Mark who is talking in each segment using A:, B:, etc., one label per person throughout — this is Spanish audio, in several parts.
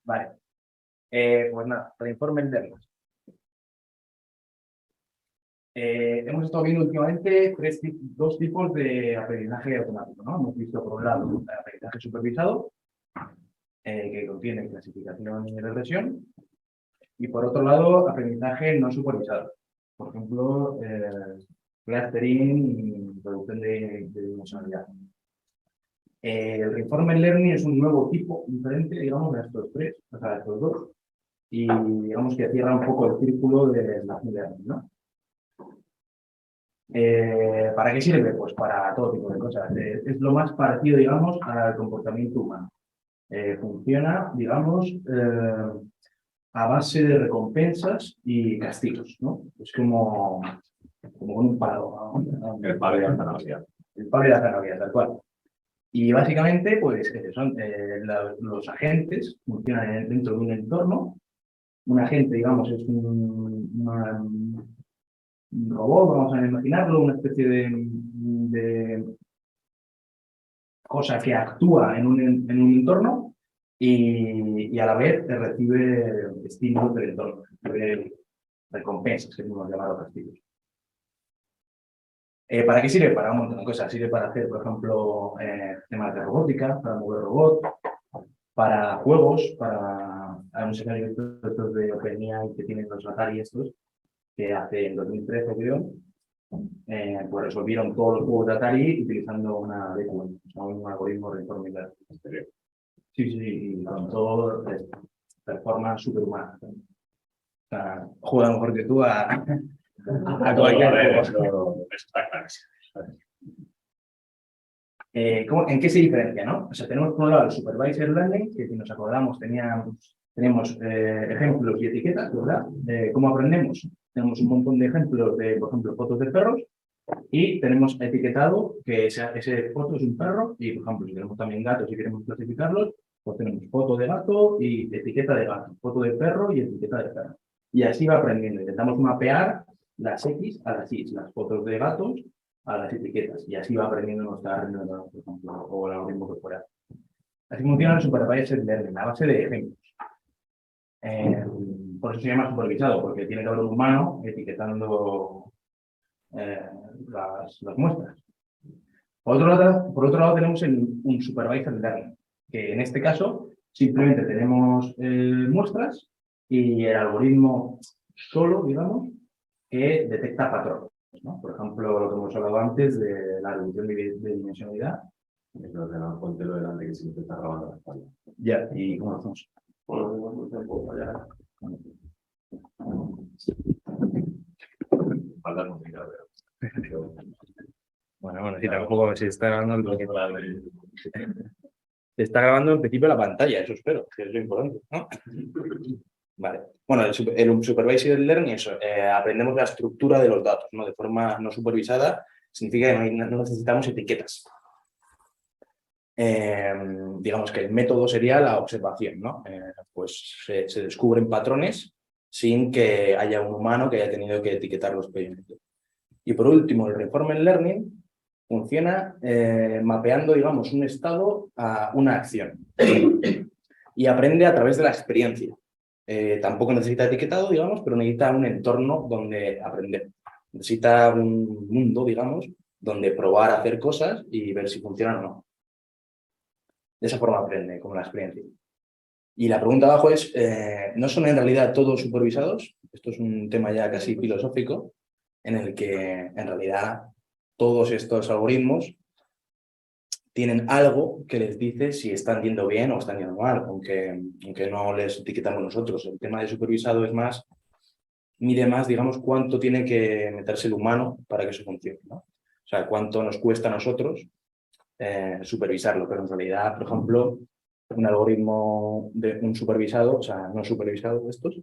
A: Vale. Pues nada, Reinforcement Learning. Hemos estado viendo últimamente dos tipos de aprendizaje automático, ¿no? Hemos visto, por un lado, el aprendizaje supervisado, que contiene clasificación y regresión, y por otro lado, aprendizaje no supervisado. Por ejemplo, clustering y producción de dimensionalidad. El Reinforcement Learning es un nuevo tipo diferente, digamos, de estos tres, o sea, de estos dos, y digamos que cierra un poco el círculo de Machine Learning, ¿no? ¿Para qué sirve? Pues para todo tipo de cosas. Es lo más parecido, digamos, al comportamiento humano. Funciona, digamos, a base de recompensas y castigos, ¿no? Es como un palo, ¿no?
B: El palo de la zanahoria.
A: El palo de la zanahoria, tal cual. Y básicamente, pues, son los agentes funcionan dentro de un entorno. Un agente, digamos, es un robot, vamos a imaginarlo, una especie de cosa que actúa en un entorno y a la vez recibe estímulos del entorno, recibe recompensas, que podemos llamar castigos. ¿Para qué sirve? Para un montón de cosas. Sirve para hacer, por ejemplo, temas de robótica, para mover robots, para juegos, para un escenario estos de OpenAI que tienen los Atari estos, que hace en 2013, creo, pues resolvieron todos los juegos de Atari utilizando una DQN, o sea, un algoritmo de Reinforcement Learning. Sí, y con todo performance superhumana. O sea, juega mejor que tú a cualquier juego.
B: Eso está claro.
A: ¿En qué se diferencia, no? O sea, tenemos por un lado el Supervised Learning, que si nos acordamos tenemos ejemplos y etiquetas, ¿verdad? ¿Cómo aprendemos? Tenemos un montón de ejemplos de, por ejemplo, fotos de perros y tenemos etiquetado que ese foto es un perro y, por ejemplo, si tenemos también gatos y queremos clasificarlos, pues tenemos foto de gato y etiqueta de gato, foto de perro y etiqueta de perro. Y así va aprendiendo. Intentamos mapear las X a las Y, las fotos de gatos a las etiquetas. Y así va aprendiendo nuestra rendimiento, por ejemplo, o el algoritmo corporal. Así funciona el Supervised Learning, a base de ejemplos. Por eso se llama supervisado, porque tiene que haber un humano etiquetando las muestras. Por otro lado tenemos un Supervised Learning, que en este caso simplemente tenemos muestras y el algoritmo solo, digamos, que detecta patrones, ¿no? Por ejemplo, lo que hemos hablado antes de la reducción de dimensionalidad.
B: Es lo de la póntelo delante que siempre está grabando la espalda.
A: Ya, ¿y cómo lo hacemos?
B: Espalda complicada, pero...
A: Bueno, sí, tampoco se está grabando se está grabando en principio la pantalla, eso espero, que es lo importante, ¿no? Vale. Bueno, el Supervised Learning, eso, aprendemos la estructura de los datos, ¿no? De forma no supervisada, significa que no necesitamos etiquetas. Digamos que el método sería la observación, ¿no? Pues se descubren patrones sin que haya un humano que haya tenido que etiquetarlos previamente. Y por último, el Reinforcement Learning funciona mapeando, digamos, un estado a una acción y aprende a través de la experiencia. Tampoco necesita etiquetado, digamos, pero necesita un entorno donde aprender. Necesita un mundo, digamos, donde probar a hacer cosas y ver si funcionan o no. De esa forma aprende, como la experiencia. Y la pregunta abajo es, ¿no son en realidad todos supervisados? Esto es un tema ya casi filosófico, en el que en realidad todos estos algoritmos tienen algo que les dice si están yendo bien o están yendo mal, aunque no les etiquetamos nosotros. El tema de supervisado es más, mide más, digamos, cuánto tiene que meterse el humano para que eso funcione, ¿no? O sea, cuánto nos cuesta a nosotros supervisarlo, pero en realidad, por ejemplo, un algoritmo de un supervisado, o sea, no supervisado de estos,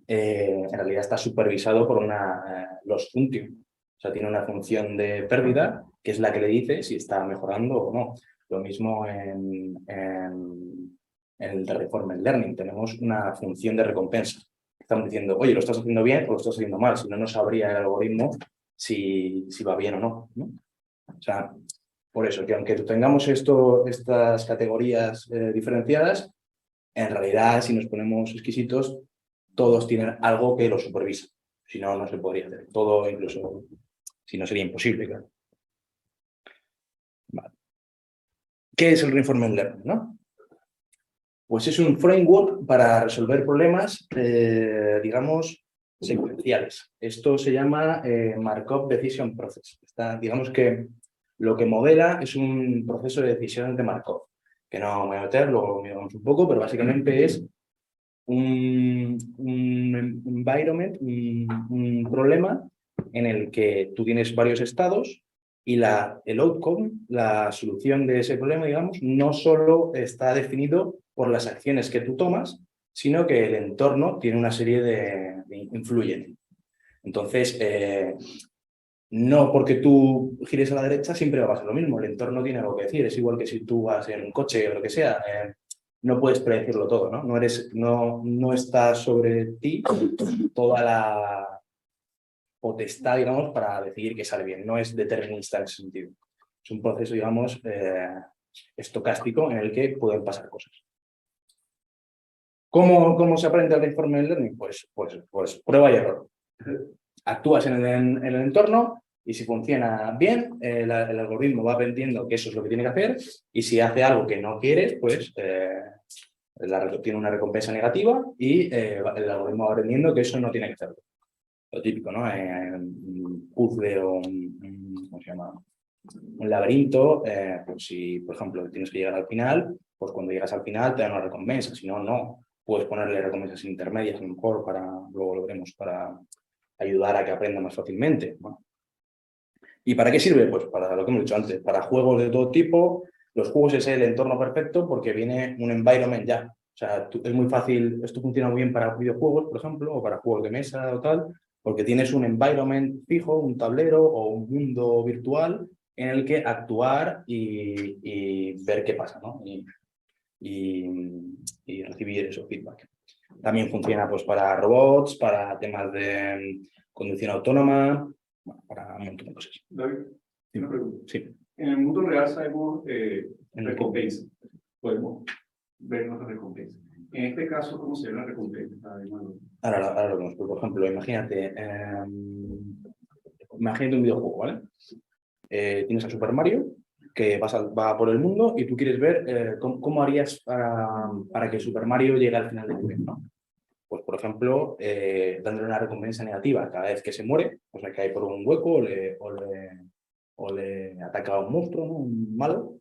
A: en realidad está supervisado por una loss function. O sea, tiene una función de pérdida que es la que le dice si está mejorando o no. Lo mismo en el de Reinforcement Learning. Tenemos una función de recompensa. Estamos diciendo, oye, lo estás haciendo bien o lo estás haciendo mal. Si no, no sabría el algoritmo si va bien o no, ¿no? O sea, por eso, que aunque tengamos estas categorías diferenciadas, En realidad, si nos ponemos exquisitos, todos tienen algo que los supervisa. Si no, no se podría hacer. Todo, incluso, si no, sería imposible, claro. Vale. ¿Qué es el Reinforcement Learning, no? Pues es un framework para resolver problemas, digamos, secuenciales. Esto se llama Markov Decision Process. Digamos que lo que modela es un proceso de decisiones de Markov, que no me voy a meter, luego miramos un poco, pero básicamente es un environment, un problema en el que tú tienes varios estados y el outcome, la solución de ese problema, digamos, no solo está definido por las acciones que tú tomas, sino que el entorno tiene una serie de influyen. Entonces, no porque tú gires a la derecha siempre va a pasar lo mismo, el entorno tiene algo que decir, es igual que si tú vas en un coche o lo que sea, no puedes predecirlo todo, ¿no? No está sobre ti toda la potestad, digamos, para decidir que sale bien, no es determinista en ese sentido. Es un proceso, digamos, estocástico en el que pueden pasar cosas. ¿Cómo se aprende el Reinforcement Learning? Pues prueba y error. Actúas en el entorno y si funciona bien, el algoritmo va aprendiendo que eso es lo que tiene que hacer y si hace algo que no quieres, pues tiene una recompensa negativa y el algoritmo va aprendiendo que eso no tiene que hacerlo. Lo típico, ¿no? Un puzzle o ¿cómo se llama? Un laberinto, pues si, por ejemplo, tienes que llegar al final, pues cuando llegas al final te dan una recompensa, si no, no. Puedes ponerle recompensas intermedias, a lo mejor, luego lo veremos, para ayudar a que aprenda más fácilmente. Bueno. ¿Y para qué sirve? Pues para lo que hemos dicho antes, para juegos de todo tipo. Los juegos es el entorno perfecto porque viene un environment ya. O sea, es muy fácil, esto funciona muy bien para videojuegos, por ejemplo, o para juegos de mesa o tal, porque tienes un environment fijo, un tablero o un mundo virtual en el que actuar y ver qué pasa, ¿no? Y recibir eso, feedback. También funciona pues, para robots, para temas de conducción autónoma, bueno, para un montón de cosas.
C: David, una pregunta.
A: Sí.
C: En el mundo real sabemos recompensa. Podemos ver nuestras recompensas. En este caso, ¿cómo se ve la recompensa?
A: Ahora lo vemos. Por ejemplo, imagínate un videojuego, ¿vale? Tienes a Super Mario que va por el mundo y tú quieres ver cómo harías para que Super Mario llegue al final del nivel, ¿no? Pues, por ejemplo, dándole una recompensa negativa cada vez que se muere, o sea, que cae por un hueco o le ataca a un monstruo, ¿no? Un malo,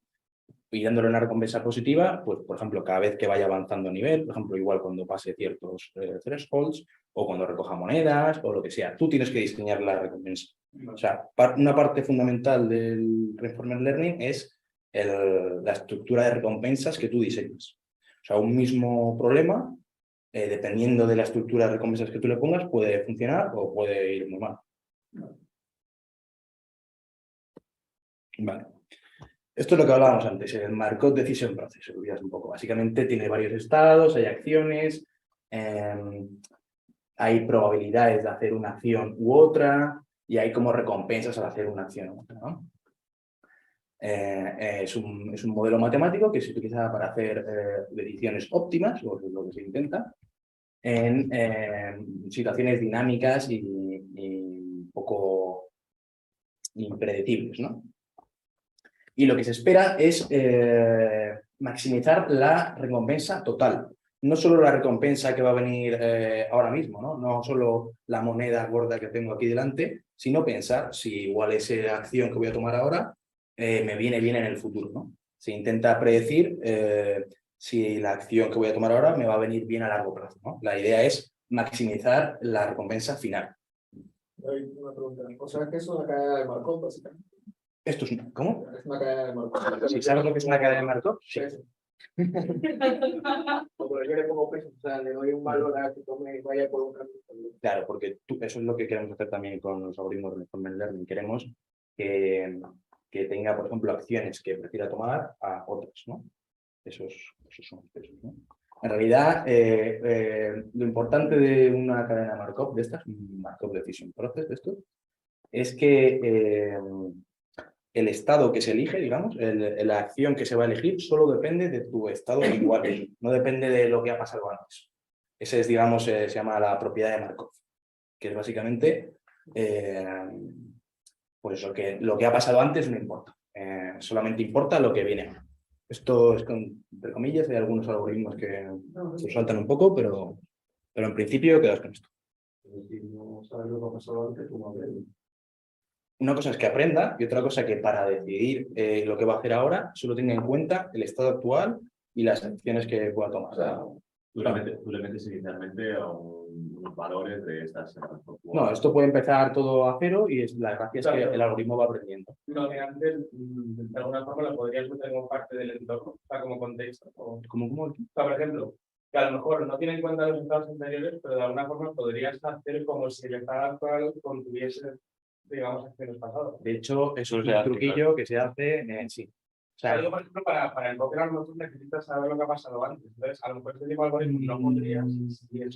A: y dándole una recompensa positiva, pues, por ejemplo, cada vez que vaya avanzando a nivel, por ejemplo, igual cuando pase ciertos thresholds, o cuando recoja monedas, o lo que sea, tú tienes que diseñar la recompensa. O sea, una parte fundamental del Reinforcement Learning es la estructura de recompensas que tú diseñas. O sea, un mismo problema, dependiendo de la estructura de recompensas que tú le pongas, puede funcionar o puede ir muy mal. Vale. Esto es lo que hablábamos antes, el Markov Decision Process, un poco. Básicamente tiene varios estados, hay acciones, hay probabilidades de hacer una acción u otra y hay como recompensas al hacer una acción u otra, ¿no? Es un modelo matemático que se utiliza para hacer decisiones óptimas, o es lo que se intenta, en situaciones dinámicas y un poco impredecibles, ¿no? Y lo que se espera es maximizar la recompensa total. No solo la recompensa que va a venir ahora mismo, ¿no? No solo la moneda gorda que tengo aquí delante, sino pensar si igual esa acción que voy a tomar ahora me viene bien en el futuro, ¿no? Se intenta predecir si la acción que voy a tomar ahora me va a venir bien a largo plazo, ¿no? La idea es maximizar la recompensa final.
D: Hay una pregunta. O sea, que es una cadena de Markov, básicamente.
A: Esto es ¿cómo?
D: Es una cadena de Markov.
A: ¿Sí sabes lo que es una cadena de Markov? Sí.
D: Pero yo le pongo peso, o sea, le doy un valor a que tome, vaya por un camino.
A: Claro, porque eso es lo que queremos hacer también con los algoritmos de Reinforcement Learning. Queremos que tenga, por ejemplo, acciones que prefiera tomar a otras, ¿no? Esos son los pesos, ¿no? En realidad, lo importante de una cadena Markov de estas, un Markov Decision Process de estos, es que el estado que se elige, digamos, la acción que se va a elegir, solo depende de tu estado actual, no depende de lo que ha pasado antes. Ese es, digamos, se llama la propiedad de Markov, que es básicamente, pues lo que ha pasado antes no importa, solamente importa lo que viene ahora. Esto es entre comillas, hay algunos algoritmos que se saltan un poco, pero en principio quedas con esto.
B: Si no sabes lo que ha pasado antes, ¿cómo aprendes?
A: Una cosa es que aprenda y otra cosa que para decidir lo que va a hacer ahora solo tenga en cuenta el estado actual y las acciones que pueda tomar.
B: O sea, tú le metes inicialmente a unos valores de estas.
A: No, esto puede empezar todo a cero y la gracia es que el algoritmo va aprendiendo.
D: Lo que antes, de alguna forma, lo podrías meter como parte del entorno, o sea, como contexto.
A: ¿Cómo?
D: O sea, por ejemplo, que a lo mejor no tiene en cuenta los estados anteriores, pero de alguna forma podrías hacer como si el estado actual contuviese, digamos, acciones pasadas.
A: De hecho, eso es un truquillo que se hace sí. O sea,
D: yo, por ejemplo, para enfocar a lo mejor necesitas saber lo que ha pasado antes. Entonces, a lo mejor este tipo de algoritmos no podrías.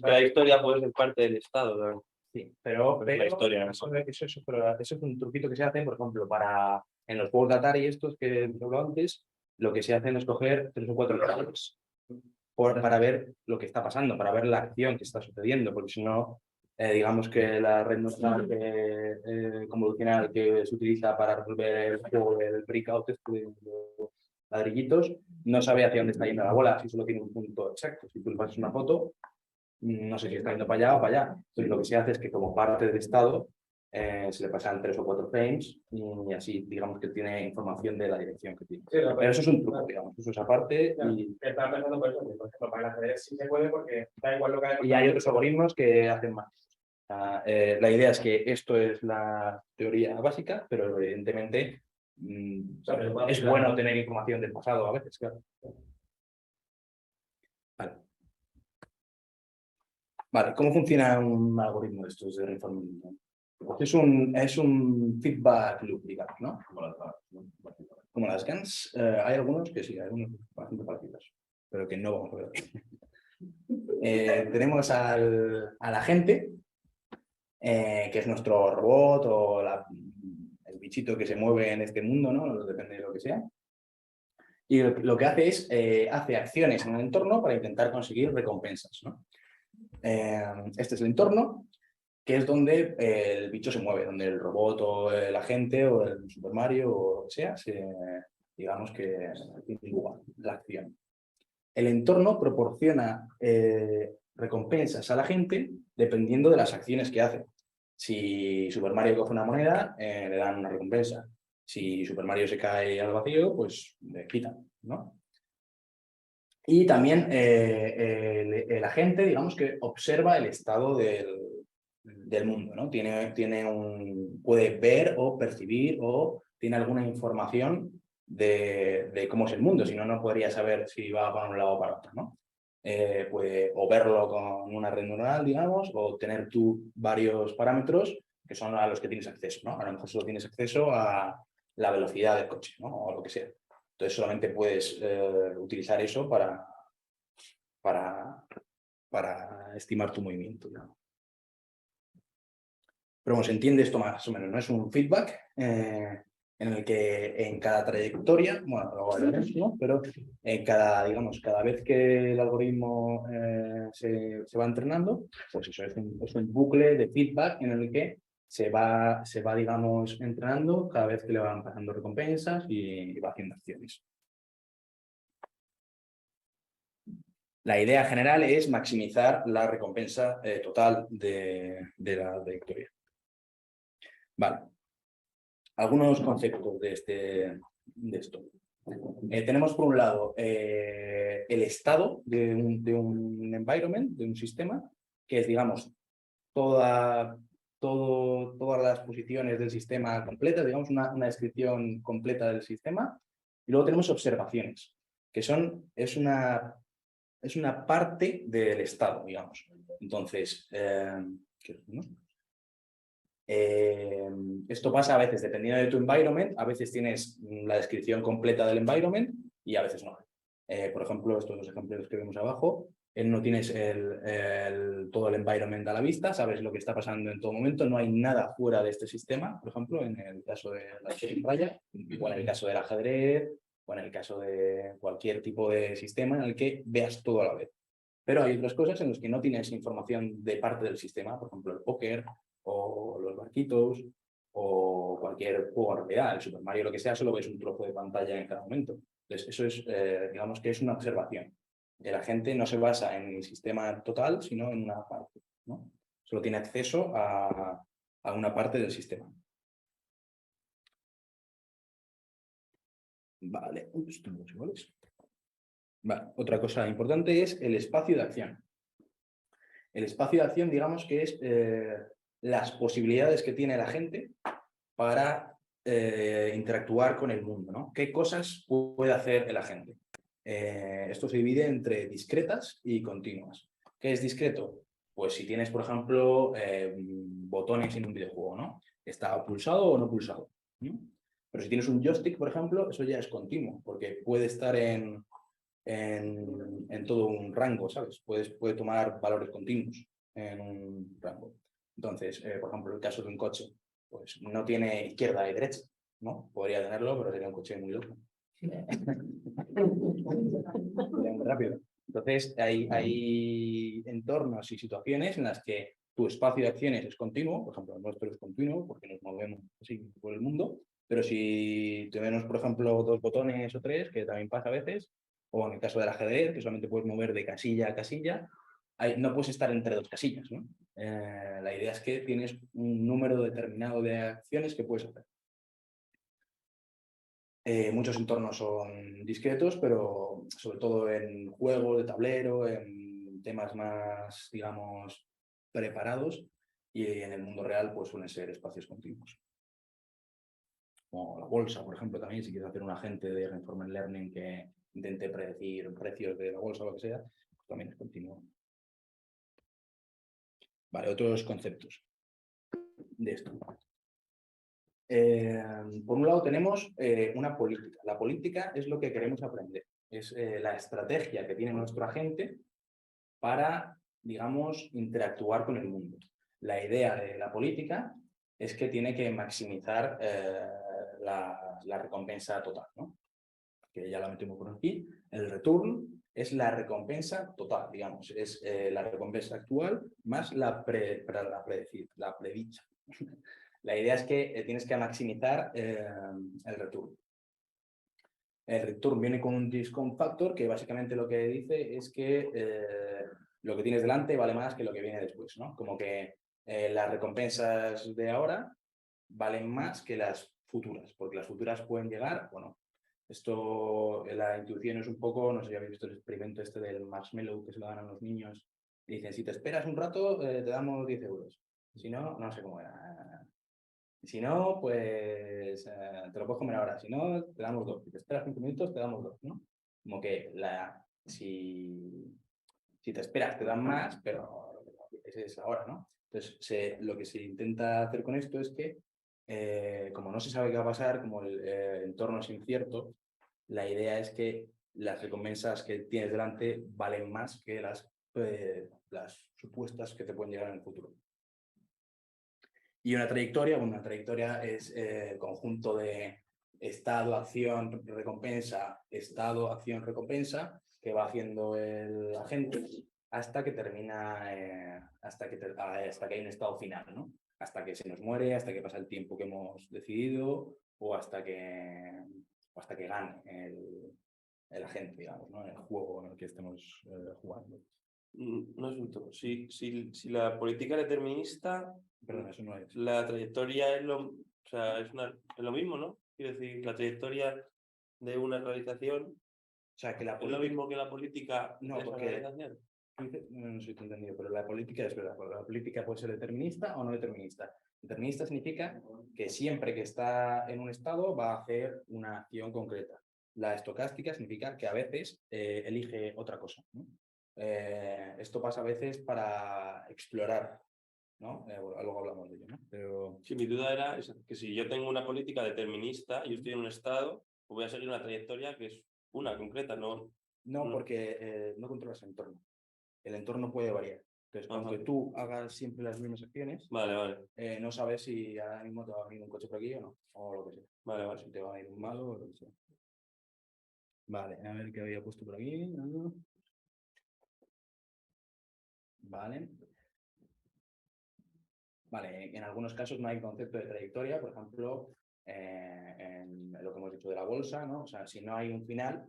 E: La historia puede ser parte del estado, ¿no?
A: sí, pero
E: la historia,
A: eso es un truquito que se hace, por ejemplo, en los juegos de Atari estos que he hablado antes, lo que se hace es coger 3 o 4 valores para ver lo que está pasando, para ver la acción que está sucediendo, porque si no, digamos que la red neuronal convolucional que se utiliza para resolver el juego del breakout de los ladrillitos, no sabe hacia dónde está yendo la bola, si solo tiene un punto exacto. Si tú le pasas una foto, no sé si está yendo para allá o para allá. Entonces lo que se hace es que como parte del estado se le pasan 3 o 4 frames y así digamos que tiene información de la dirección que tiene.
D: Sí,
A: pero eso es un truco, digamos, eso es aparte. Y
D: estaba pensando por eso, que, por ejemplo, para el ajedrez sí se puede porque da igual lo que haya.
A: Y hay otros algoritmos que hacen más. La idea es que esto es la teoría básica, pero evidentemente es bueno tener información del pasado a veces, claro. Vale, ¿cómo funciona un algoritmo de estos de reinforcement? Es un feedback loop, digamos, ¿no? Como las GANs. Hay algunos que sí, hay algunos bastante parecidos, pero que no vamos a ver. Tenemos al agente, que es nuestro robot o el bichito que se mueve en este mundo, ¿no? Depende de lo que sea. Y lo que hace es, hace acciones en el entorno para intentar conseguir recompensas, ¿no? Este es el entorno, que es donde el bicho se mueve, donde el robot o el agente o el Super Mario o lo que sea, digamos que tiene lugar la acción. El entorno proporciona recompensas a la gente dependiendo de las acciones que hace. Si Super Mario coge una moneda, le dan una recompensa. Si Super Mario se cae al vacío, pues le quitan, ¿no? Y también el agente, digamos que observa el estado del mundo, ¿no? Puede ver o percibir o tiene alguna información de cómo es el mundo, si no, no podría saber si va para un lado o para otro, ¿no? Puede o verlo con una red neuronal, digamos, o tener tú varios parámetros que son a los que tienes acceso, ¿no? A lo mejor solo tienes acceso a la velocidad del coche, ¿no? O lo que sea. Entonces solamente puedes utilizar eso para estimar tu movimiento, ¿no? Pero bueno, se entiende esto más o menos, ¿no? Es un feedback en el que en cada trayectoria, bueno, luego hablaremos, ¿no? Pero en digamos, cada vez que el algoritmo se va entrenando, pues eso es un bucle de feedback en el que se va, digamos, entrenando cada vez que le van pasando recompensas y va haciendo acciones. La idea general es maximizar la recompensa total de la trayectoria. Vale. Algunos conceptos de esto. Tenemos por un lado el estado de un environment, de un sistema, que es, digamos, todas las posiciones del sistema completas, digamos, una descripción completa del sistema. Y luego tenemos observaciones, que es una parte del estado, digamos. Entonces, esto pasa a veces dependiendo de tu environment, a veces tienes la descripción completa del environment y a veces no. Por ejemplo, estos dos ejemplos que vemos abajo no tienes todo el environment a la vista, sabes lo que está pasando en todo momento, no hay nada fuera de este sistema, por ejemplo, en el caso de la raya, o en el caso del ajedrez, o en el caso de cualquier tipo de sistema en el que veas todo a la vez. Pero hay otras cosas en las que no tienes información de parte del sistema, por ejemplo, el póker, o los barquitos, o cualquier juego en realidad, el Super Mario, lo que sea, solo ves un trozo de pantalla en cada momento. Entonces, eso es, digamos que es una observación. La gente no se basa en el sistema total, sino en una parte, ¿no? Solo tiene acceso a una parte del sistema. Vale, vale, otra cosa importante es el espacio de acción. El espacio de acción, digamos que es las posibilidades que tiene la gente para interactuar con el mundo, ¿no? ¿Qué cosas puede hacer la gente? Esto se divide entre discretas y continuas. ¿Qué es discreto? Pues si tienes, por ejemplo, botones en un videojuego, ¿no? ¿Está pulsado o no pulsado? ¿No? Pero si tienes un joystick, por ejemplo, eso ya es continuo, porque puede estar en todo un rango, ¿sabes? Puede tomar valores continuos en un rango. Entonces, por ejemplo, el caso de un coche, pues no tiene izquierda y derecha, ¿no? Podría tenerlo, pero sería un coche muy loco. Sería muy rápido. Entonces, hay entornos y situaciones en las que tu espacio de acciones es continuo, por ejemplo, el nuestro es continuo porque nos movemos así por el mundo, pero si tenemos, por ejemplo, 2 botones o 3, que también pasa a veces, o en el caso del ajedrez, que solamente puedes mover de casilla a casilla, no puedes estar entre 2 casillas, ¿no? La idea es que tienes un número determinado de acciones que puedes hacer. Muchos entornos son discretos, pero sobre todo en juegos de tablero, en temas más, digamos, preparados, y en el mundo real pues suelen ser espacios continuos. Como la bolsa, por ejemplo, también, si quieres hacer un agente de Reinforcement Learning que intente predecir precios de la bolsa o lo que sea, pues también es continuo. Vale, otros conceptos de esto. Por un lado tenemos una política. La política es lo que queremos aprender. Es la estrategia que tiene nuestro agente para, digamos, interactuar con el mundo. La idea de la política es que tiene que maximizar la recompensa total, ¿no? Que ya la metemos por aquí. El return es la recompensa total, digamos. Es la recompensa actual más la predicha. La idea es que tienes que maximizar el return. El return viene con un discount factor que básicamente lo que dice es que lo que tienes delante vale más que lo que viene después, ¿no? Como que las recompensas de ahora valen más que las futuras, porque las futuras pueden llegar o no. Esto, la intuición es un poco, no sé si habéis visto el experimento este del marshmallow que se lo dan a los niños y dicen, si te esperas un rato, te damos 10 euros. Si no, no sé cómo era. Si no, pues te lo puedes comer ahora. Si no, te damos 2. Si te esperas 5 minutos, te damos 2, ¿no? Como que si te esperas, te dan más, pero ese es ahora, ¿no? Entonces, lo que se intenta hacer con esto es que, como no se sabe qué va a pasar, como el entorno es incierto, la idea es que las recompensas que tienes delante valen más que las supuestas que te pueden llegar en el futuro. Y una trayectoria es el conjunto de estado, acción, recompensa, estado, acción, recompensa, que va haciendo el agente hasta que termina, hasta que hay un estado final, ¿no? Hasta que se nos muere, hasta que pasa el tiempo que hemos decidido o hasta que gane el agente, digamos, ¿no? El juego en el que estemos jugando.
E: No es un todo. Si la política es determinista,
A: Perdón, eso no es.
E: la trayectoria es lo, o sea, es lo mismo, ¿no? Quiero decir, la trayectoria de una realización
A: O sea, que la
E: es lo mismo que la política
A: No,
E: de esa
A: porque
E: realización.
A: no sé si te he entendido, pero la política es verdad. La política puede ser determinista o no determinista. Determinista significa que siempre que está en un estado va a hacer una acción concreta. La estocástica significa que a veces elige otra cosa, ¿no? Esto pasa a veces para explorar, ¿no? Luego hablamos de ello, ¿no? Pero...
E: Sí, mi duda era esa, que si yo tengo una política determinista y yo estoy en un estado, pues voy a seguir una trayectoria que es una concreta, no.
A: No, porque no controlas el entorno. el entorno puede variar. Entonces,
E: Ajá.
A: aunque tú hagas siempre las mismas acciones,
E: Vale.
A: no sabes si ahora mismo te va a venir un coche por aquí o no, o lo que sea.
E: Vale.
A: Si te va a venir un malo o lo que sea. Vale, a ver qué había puesto por aquí. Vale. Vale, en algunos casos no hay concepto de trayectoria, por ejemplo, en lo que hemos dicho de la bolsa, ¿no? O sea, si no hay un final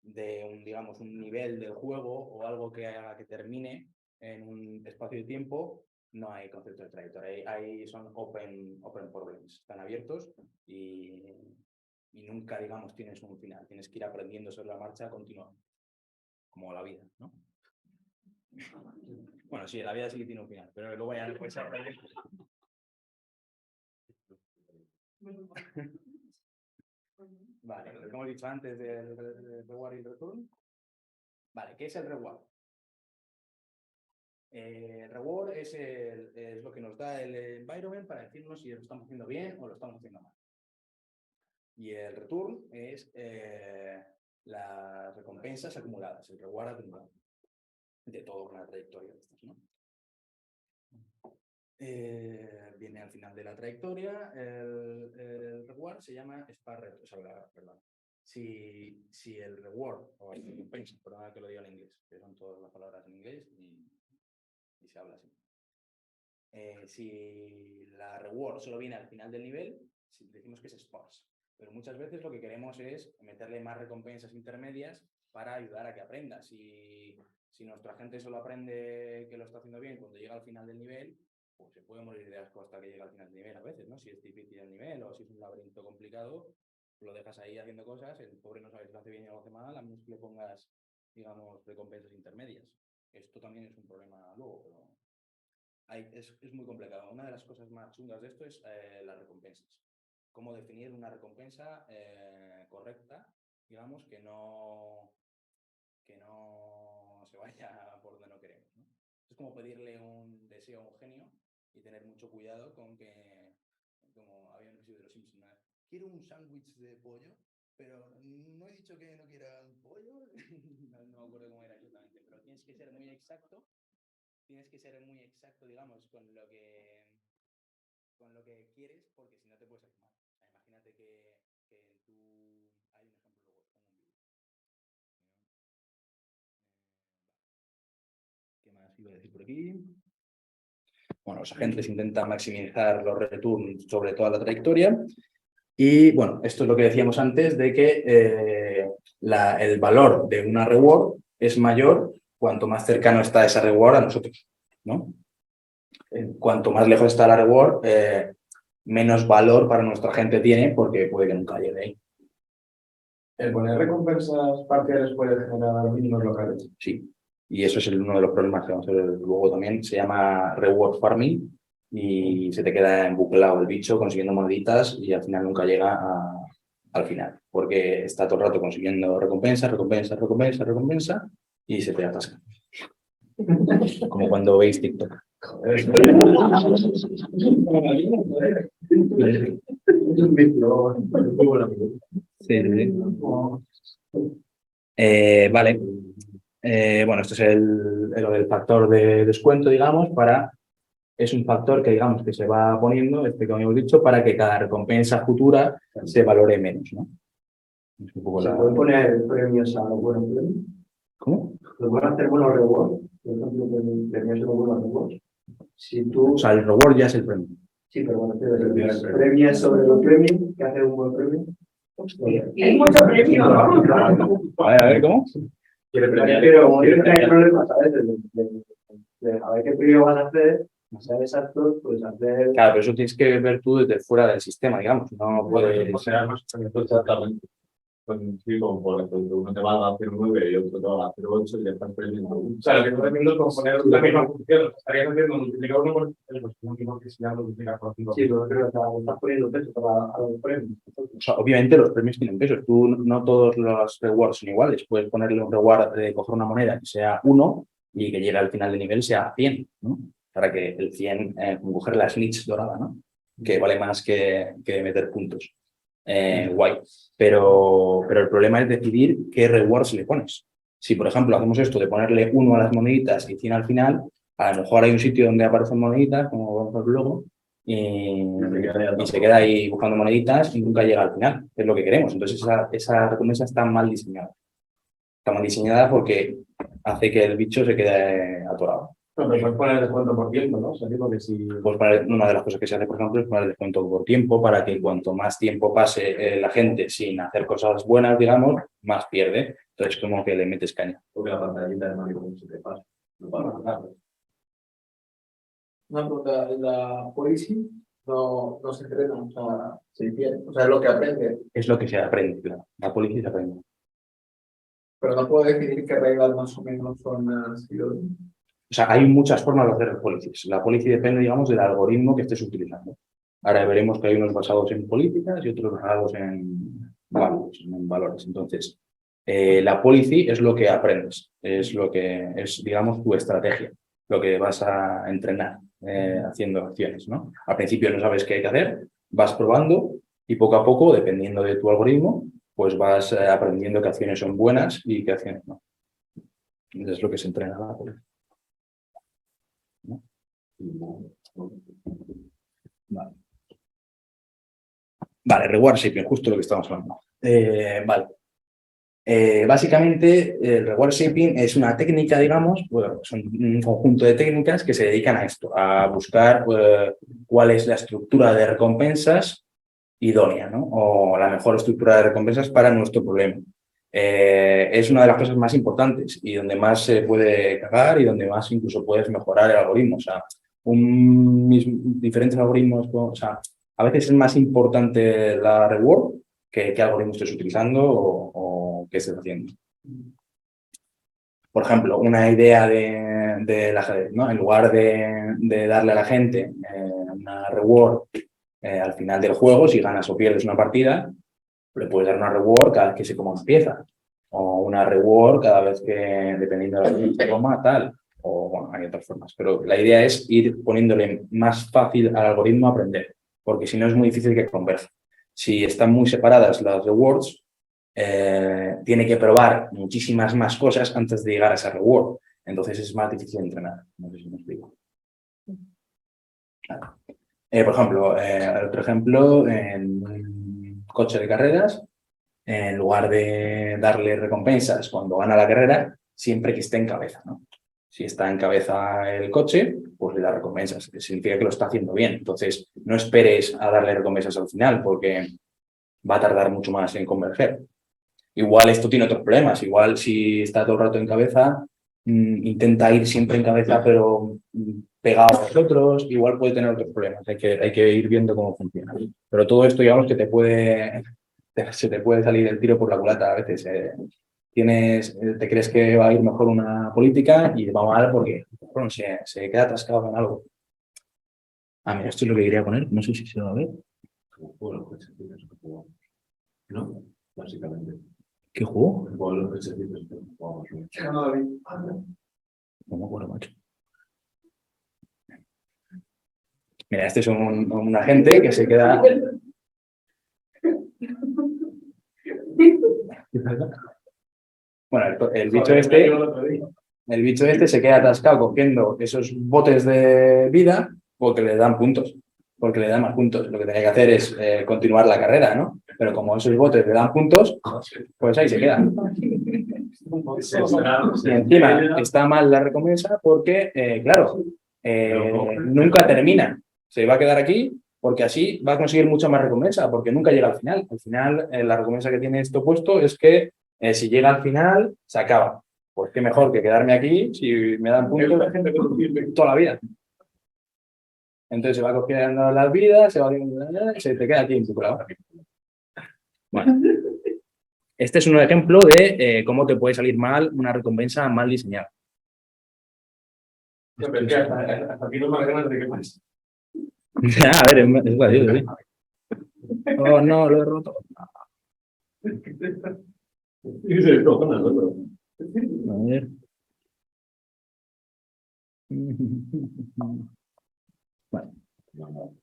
A: de digamos, un nivel del juego o algo que haga que termine en un espacio de tiempo, no hay concepto de trayectoria. Ahí son open problems, están abiertos y nunca, digamos, tienes un final. Tienes que ir aprendiendo sobre la marcha continuamente, como la vida, ¿no? Bueno, sí, la vida sí que tiene un final, pero luego ya no puedes aprender. Vale, lo que hemos dicho antes del reward y el return. Vale, ¿qué es el reward? El reward es lo que nos da el environment para decirnos si lo estamos haciendo bien o lo estamos haciendo mal. Y el return es las recompensas acumuladas, el reward acumulado de toda una trayectoria de estas, ¿no? Viene al final de la trayectoria, el reward se llama sparred, o sea, perdón. Si el reward o la recompensa, perdón que lo diga en inglés, que son todas las palabras en inglés y se habla así. Si la reward solo viene al final del nivel, decimos que es sparse. Pero muchas veces lo que queremos es meterle más recompensas intermedias para ayudar a que aprenda. Si nuestra gente solo aprende que lo está haciendo bien cuando llega al final del nivel, pues se puede morir de asco hasta que llega al final del nivel a veces, ¿no? Si es difícil el nivel o si es un laberinto complicado, lo dejas ahí haciendo cosas, el pobre no sabe si lo hace bien o lo hace mal, a menos que le pongas, digamos, recompensas intermedias. Esto también es un problema luego, pero es muy complicado. Una de las cosas más chungas de esto es las recompensas. Cómo definir una recompensa correcta, digamos, que no se vaya por donde no queremos, ¿no? Es como pedirle un deseo a un genio y tener mucho cuidado con que, como había un episodio de Los Simpsons, ¿no? Quiero un sándwich de pollo, pero no he dicho que no quiera un pollo. No me acuerdo cómo era exactamente, pero tienes que ser muy exacto, digamos, con lo que quieres, porque si no te puedes hacer mal. O sea, imagínate que hay un ejemplo luego, pongo un vídeo. ¿Qué más iba a decir por aquí? Bueno, los agentes intentan maximizar los returns sobre toda la trayectoria. Y bueno, esto es lo que decíamos antes de que el valor de una reward es mayor cuanto más cercano está esa reward a nosotros, ¿no? Cuanto más lejos está la reward, menos valor para nuestra gente tiene porque puede que nunca llegue ahí.
D: ¿El poner recompensas parciales puede generar mínimos locales?
A: Sí, y eso es uno de los problemas que vamos a ver luego también. Se llama reward farming y se te queda embuclado el bicho consiguiendo moneditas y al final nunca llega al final, porque está todo el rato consiguiendo recompensa y se te atasca. Como cuando veis TikTok. Sí. Vale. Bueno, esto es lo del factor de descuento, digamos, es un factor que, digamos, que se va poniendo, que habíamos dicho, para que cada recompensa futura se valore menos, ¿no? Es un poco
D: ¿Se puede poner premios a los buenos premios?
A: ¿Cómo?
D: ¿Se pueden hacer buenos rewards? Por ejemplo, premios a los buenos rewards. Si tú...
A: O sea, el reward ya es el premio.
D: Sí, pero bueno, premios sobre los premios, que hace un buen premio. Hay muchos premios.
A: A ver, ¿cómo?
C: Quiere premiar.
D: Pero como hay problemas a veces de a ver qué premio van a hacer, ser exactos, pues hacer...
A: Claro, pero eso tienes que ver tú desde fuera del sistema, digamos. No puedes...
B: Exactamente. Pues sí, como por ejemplo, uno te va a hacer 9 y otro te va a hacer 8 y ya estás premiando.
D: O sea, lo que estoy haciendo es componer la misma función. Estarías haciendo multiplicar 1 por 3, pues último que se llama multiplicar por 5. Sí, pero creo que estás poniendo peso a los premios.
A: O sea, obviamente los premios tienen peso. Tú no todos los rewards son iguales. Puedes ponerle un reward de coger una moneda que sea 1 y que llegue al final del nivel sea 100, ¿no? Para que el 100, coger la snitch dorada, ¿no? Que vale más que meter puntos. Guay. Pero el problema es decidir qué rewards le pones. Si, por ejemplo, hacemos esto de ponerle 1 a las moneditas y 100 al final, a lo mejor hay un sitio donde aparecen moneditas, como vamos a ver luego, y se queda ahí buscando moneditas y nunca llega al final, que es lo que queremos. Entonces, esa recompensa está mal diseñada. Está mal diseñada porque hace que el bicho se quede atorado.
D: Pero puedes poner el descuento por tiempo, ¿no? O sea, digo que si...
A: Pues una de las cosas que se hace, por ejemplo, es poner el descuento por tiempo para que cuanto más tiempo pase la gente sin hacer cosas buenas, digamos, más pierde. Entonces, como que le metes caña.
B: Porque la pantallita de Mario se te pasa. No pasa nada.
F: Una pregunta, la policy no se entrena, o sea, se entiende, o sea, es lo que aprende,
A: Es lo que se aprende, claro. La policía se aprende.
F: pero no puedo definir qué reglas más o menos son las que
A: O sea, hay muchas formas de hacer policies. La policy depende, digamos, del algoritmo que estés utilizando. Ahora veremos que hay unos basados en políticas y otros basados en valores. Entonces, la policy es lo que aprendes, es lo que es, digamos, tu estrategia, lo que vas a entrenar haciendo acciones, ¿no? Al principio no sabes qué hay que hacer, vas probando y poco a poco, dependiendo de tu algoritmo, pues vas aprendiendo qué acciones son buenas y qué acciones no. Eso es lo que se entrena la policy. Vale, reward shaping, justo lo que estamos hablando. Vale. Básicamente, el reward shaping es una técnica, digamos, bueno, son un conjunto de técnicas que se dedican a esto, a buscar cuál es la estructura de recompensas idónea, ¿no? O la mejor estructura de recompensas para nuestro problema. Es una de las cosas más importantes y donde más se puede cagar y donde más incluso puedes mejorar el algoritmo. O sea, diferentes algoritmos, o sea, a veces es más importante la reward que qué algoritmo estés utilizando o qué estés haciendo. Por ejemplo, una idea del ajedrez, ¿no? En lugar de darle a la gente una reward al final del juego, si ganas o pierdes una partida, le puedes dar una reward cada vez que se coma una pieza. O una reward cada vez que, dependiendo de la que se coma, tal. O bueno, hay otras formas. Pero la idea es ir poniéndole más fácil al algoritmo aprender. Porque si no es muy difícil que converja. Si están muy separadas las rewards, tiene que probar muchísimas más cosas antes de llegar a esa reward. Entonces es más difícil de entrenar. No sé si me explico. Claro. Por ejemplo, otro ejemplo, en un coche de carreras, en lugar de darle recompensas cuando gana la carrera, siempre que esté en cabeza, ¿no? Si está en cabeza el coche, pues le da recompensas. Significa que lo está haciendo bien. Entonces, no esperes a darle recompensas al final, porque va a tardar mucho más en converger. Igual esto tiene otros problemas. Igual si está todo el rato en cabeza, intenta ir siempre en cabeza, pero pegado a los otros, igual puede tener otros problemas. Hay que ir viendo cómo funciona. Pero todo esto, digamos, que se te puede salir el tiro por la culata a veces. Te crees que va a ir mejor una política y va mal porque bueno, se queda atascado en algo. Mira, esto es lo que quería poner. No sé si se va a ver.
B: ¿No? Básicamente.
A: ¿Qué juego?
B: El juego de los pechecitos que jugamos.
A: No me acuerdo, macho. Mira, este es un agente que se queda... Bueno, el bicho este se queda atascado cogiendo esos botes de vida porque le dan puntos, porque le dan más puntos. Lo que tenía que hacer es continuar la carrera, ¿no? Pero como esos botes le dan puntos, pues ahí se queda. Y encima está mal la recompensa porque, claro, nunca termina. Se va a quedar aquí porque así va a conseguir mucha más recompensa, porque nunca llega al final. Al final, la recompensa que tiene esto puesto es que si llega al final, se acaba. Pues qué mejor que quedarme aquí si me dan puntos de gente que toda la vida. Entonces se va cogiendo las vidas, se te queda aquí en tu colado. Bueno. Este es un ejemplo de cómo te puede salir mal una recompensa mal diseñada.
D: Hasta aquí no me ganas de qué más.
A: A ver, es gracioso, ¿sí? Oh, no, lo he roto.
B: Y se cojan al otro.
A: A ver. Bueno.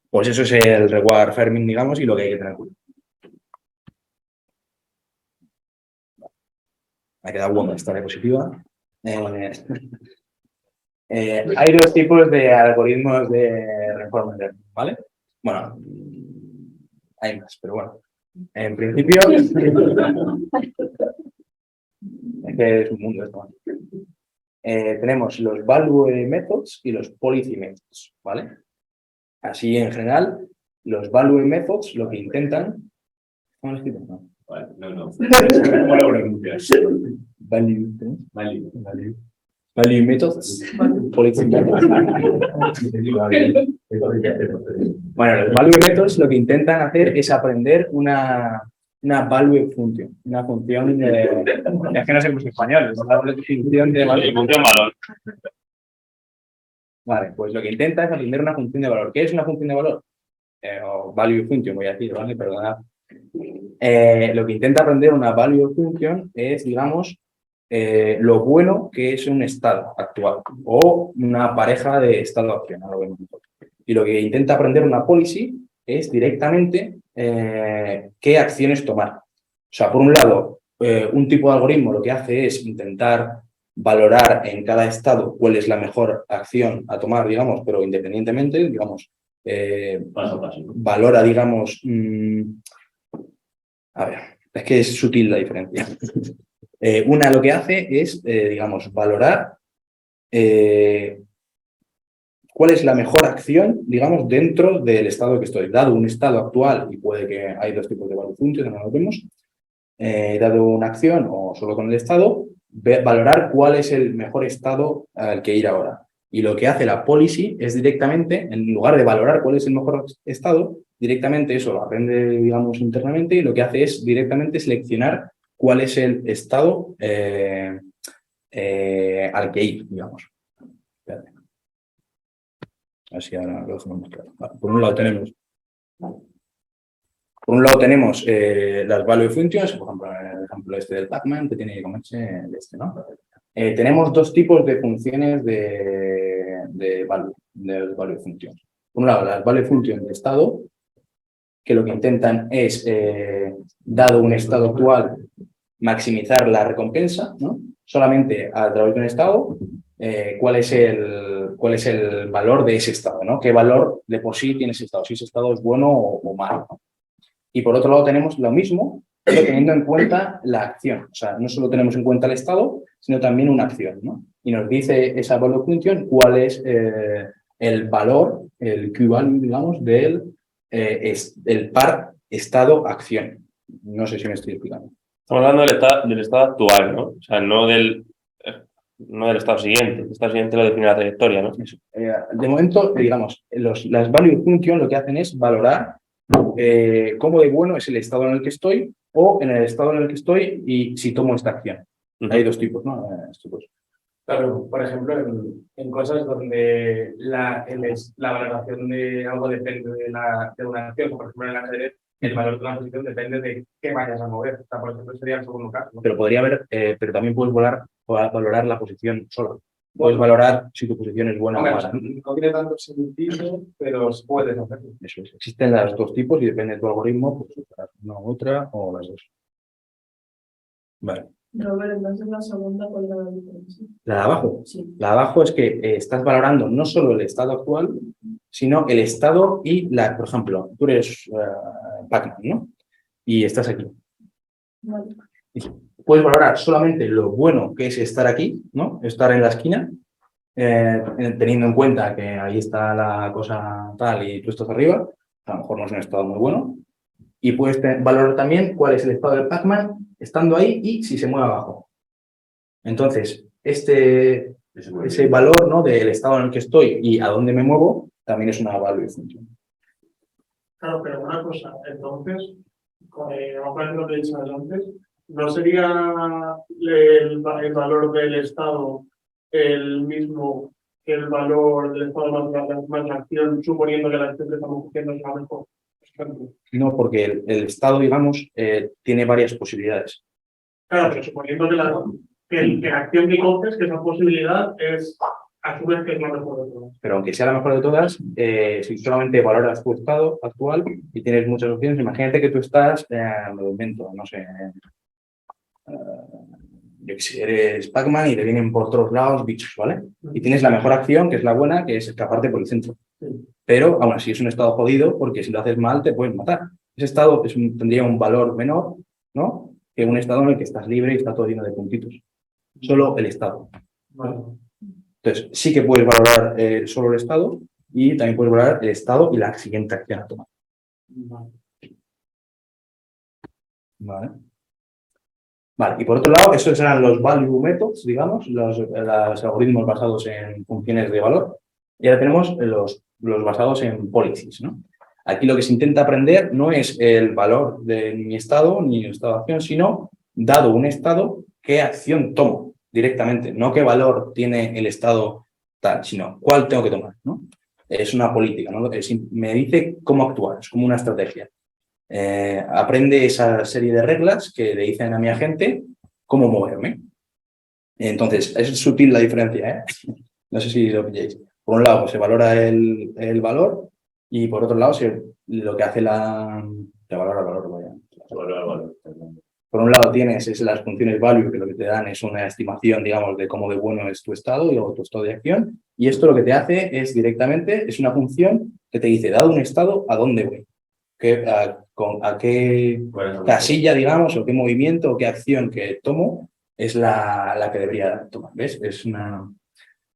A: Pues eso es el reward farming, digamos, y lo que hay que tener cuidado. Me ha quedado buena esta diapositiva. Hay dos tipos de algoritmos de reinforcement learning, ¿vale? Bueno, hay más, pero bueno. En principio, es que es un mundo esto. Tenemos los value methods y los policy methods, ¿vale? Así en general, los value methods lo que intentan. ¿Cómo lo escribo? No.
B: Vale, no. ¿Cómo lo pronuncias?
A: Value,
B: Vale.
A: value methods, policy methods. Bueno, los value methods lo que intentan hacer es aprender una value function, una función de... Es que no sé cómo es español, es una función de valor.
E: Función valor.
A: Vale, pues lo que intenta es aprender una función de valor. ¿Qué es una función de valor? O value function, voy a decir, ¿vale? Perdonad. Lo que intenta aprender una value function es, digamos, lo bueno que es un estado actual o una pareja de estado-acción. Y lo que intenta aprender una policy es directamente qué acciones tomar. O sea, por un lado, un tipo de algoritmo lo que hace es intentar valorar en cada estado cuál es la mejor acción a tomar, digamos, pero independientemente, digamos,
B: Paso a paso.
A: valora, digamos, a ver, es que es sutil la diferencia. Una lo que hace es, digamos, valorar cuál es la mejor acción, digamos, dentro del estado que estoy. Dado un estado actual, y puede que hay dos tipos de value function, no lo vemos, dado una acción o solo con el estado, valorar cuál es el mejor estado al que ir ahora. Y lo que hace la policy es directamente, en lugar de valorar cuál es el mejor estado, directamente eso lo aprende, digamos, internamente, y lo que hace es directamente seleccionar cuál es el estado al que ir, digamos. Espérate. Así ahora lo hacemos más claro. Vale, por un lado tenemos las value functions, por ejemplo, el ejemplo este del Pacman, que tiene que comerse de este, ¿no? Tenemos dos tipos de funciones de value functions. Por un lado, las value functions de estado, que lo que intentan es, dado un estado actual, maximizar la recompensa, ¿no? Solamente a través de un estado, cuál es el valor de ese estado, ¿no? ¿Qué valor de por sí tiene ese estado? Si ese estado es bueno o malo, ¿no? Y por otro lado tenemos lo mismo, pero teniendo en cuenta la acción. O sea, no solo tenemos en cuenta el estado, sino también una acción, ¿no? Y nos dice esa value function cuál es el valor, el Q-value, digamos, del par estado-acción. No sé si me estoy explicando.
E: Estamos hablando del estado actual, ¿no? O sea, no del estado siguiente. El estado siguiente lo define la trayectoria, ¿no?
A: Eso. De momento, digamos, las value function lo que hacen es valorar cómo de bueno es el estado en el que estoy o en el estado en el que estoy y si tomo esta acción. Hay dos tipos, ¿no?
D: Claro, por ejemplo, en cosas donde la valoración de algo depende de una acción, como por ejemplo en el ajedrez, el valor de una posición depende de qué vayas a mover. O sea, por ejemplo, sería el segundo caso, ¿no?
A: Pero podría haber, pero también puedes valorar la posición sola. Puedes valorar si tu posición es buena o mala.
D: No tiene tanto sentido, pero puedes hacerlo.
A: Eso es. Existen los dos tipos y depende de tu algoritmo, pues una u otra o las dos. Vale.
G: Robert, entonces la segunda, ¿cuál era la diferencia?
A: La de abajo.
G: Sí.
A: La de abajo es que estás valorando no solo el estado actual, sino el estado y por ejemplo, tú eres Pacman, ¿no? Y estás aquí.
G: Vale.
A: Puedes valorar solamente lo bueno que es estar aquí, ¿no? Estar en la esquina, teniendo en cuenta que ahí está la cosa tal y tú estás arriba, a lo mejor no es un estado muy bueno. Y puedes valorar también cuál es el estado del Pacman estando ahí y si se mueve abajo. Entonces, ese valor, ¿no? Del estado en el que estoy y a dónde me muevo también es una value function.
F: Claro, pero una cosa, entonces, vamos a ver lo que he dicho antes, ¿no sería el valor del estado el mismo que el valor del estado más la acción, suponiendo que la acción que estamos haciendo es la mejor?
A: No, porque el estado, digamos, tiene varias posibilidades.
F: Claro, pero suponiendo que la acción que coges, que esa posibilidad es a su vez que es la mejor de todas.
A: Pero aunque sea la mejor de todas, si solamente valoras tu estado actual y tienes muchas opciones, imagínate que tú estás, me lo invento, no sé, yo que sé, eres Pac-Man y te vienen por todos lados bichos, ¿vale? Y tienes la mejor acción, que es la buena, que es escaparte por el centro. Pero aún así es un estado jodido porque si lo haces mal te pueden matar. Ese estado tendría un valor menor, ¿no? Que un estado en el que estás libre y está todo lleno de puntitos. Solo el estado.
F: Vale.
A: Entonces, sí que puedes valorar solo el estado y también puedes valorar el estado y la siguiente acción a tomar.
F: Vale.
A: Vale. Vale, y por otro lado, esos eran los value methods, digamos, los algoritmos basados en funciones de valor. Y ahora tenemos los basados en policies, ¿no? Aquí lo que se intenta aprender no es el valor de mi estado ni el estado de acción, sino, dado un estado, qué acción tomo directamente. No qué valor tiene el estado tal, sino cuál tengo que tomar, ¿no? Es una política, ¿no? Me dice cómo actuar, es como una estrategia. Aprende esa serie de reglas que le dicen a mi agente cómo moverme. Entonces, es sutil la diferencia, ¿eh? No sé si lo pilláis. Por un lado, pues, se valora el valor y por otro lado, lo que hace se valora el valor, vaya. Por un lado tienes las funciones value, que lo que te dan es una estimación, digamos, de cómo de bueno es tu estado o tu estado de acción. Y esto lo que te hace es directamente, es una función que te dice, dado un estado, ¿a dónde voy? ¿A qué casilla, digamos, o qué movimiento o qué acción que tomo es la que debería tomar? ¿Ves?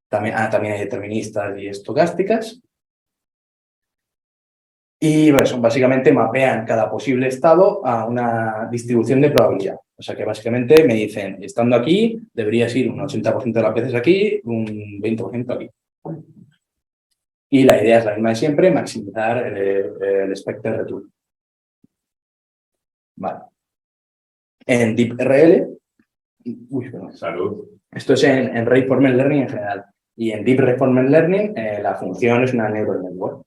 A: También hay deterministas y estocásticas. Y bueno, básicamente mapean cada posible estado a una distribución de probabilidad. O sea que básicamente me dicen, estando aquí, deberías ir un 80% de las veces aquí, un 20% aquí. Y la idea es la misma de siempre, maximizar el expected return. Vale. En DeepRL,
B: Salud.
A: esto es en Reinforcement Learning en general. Y en Deep Reinforcement Learning, la función es una neural network.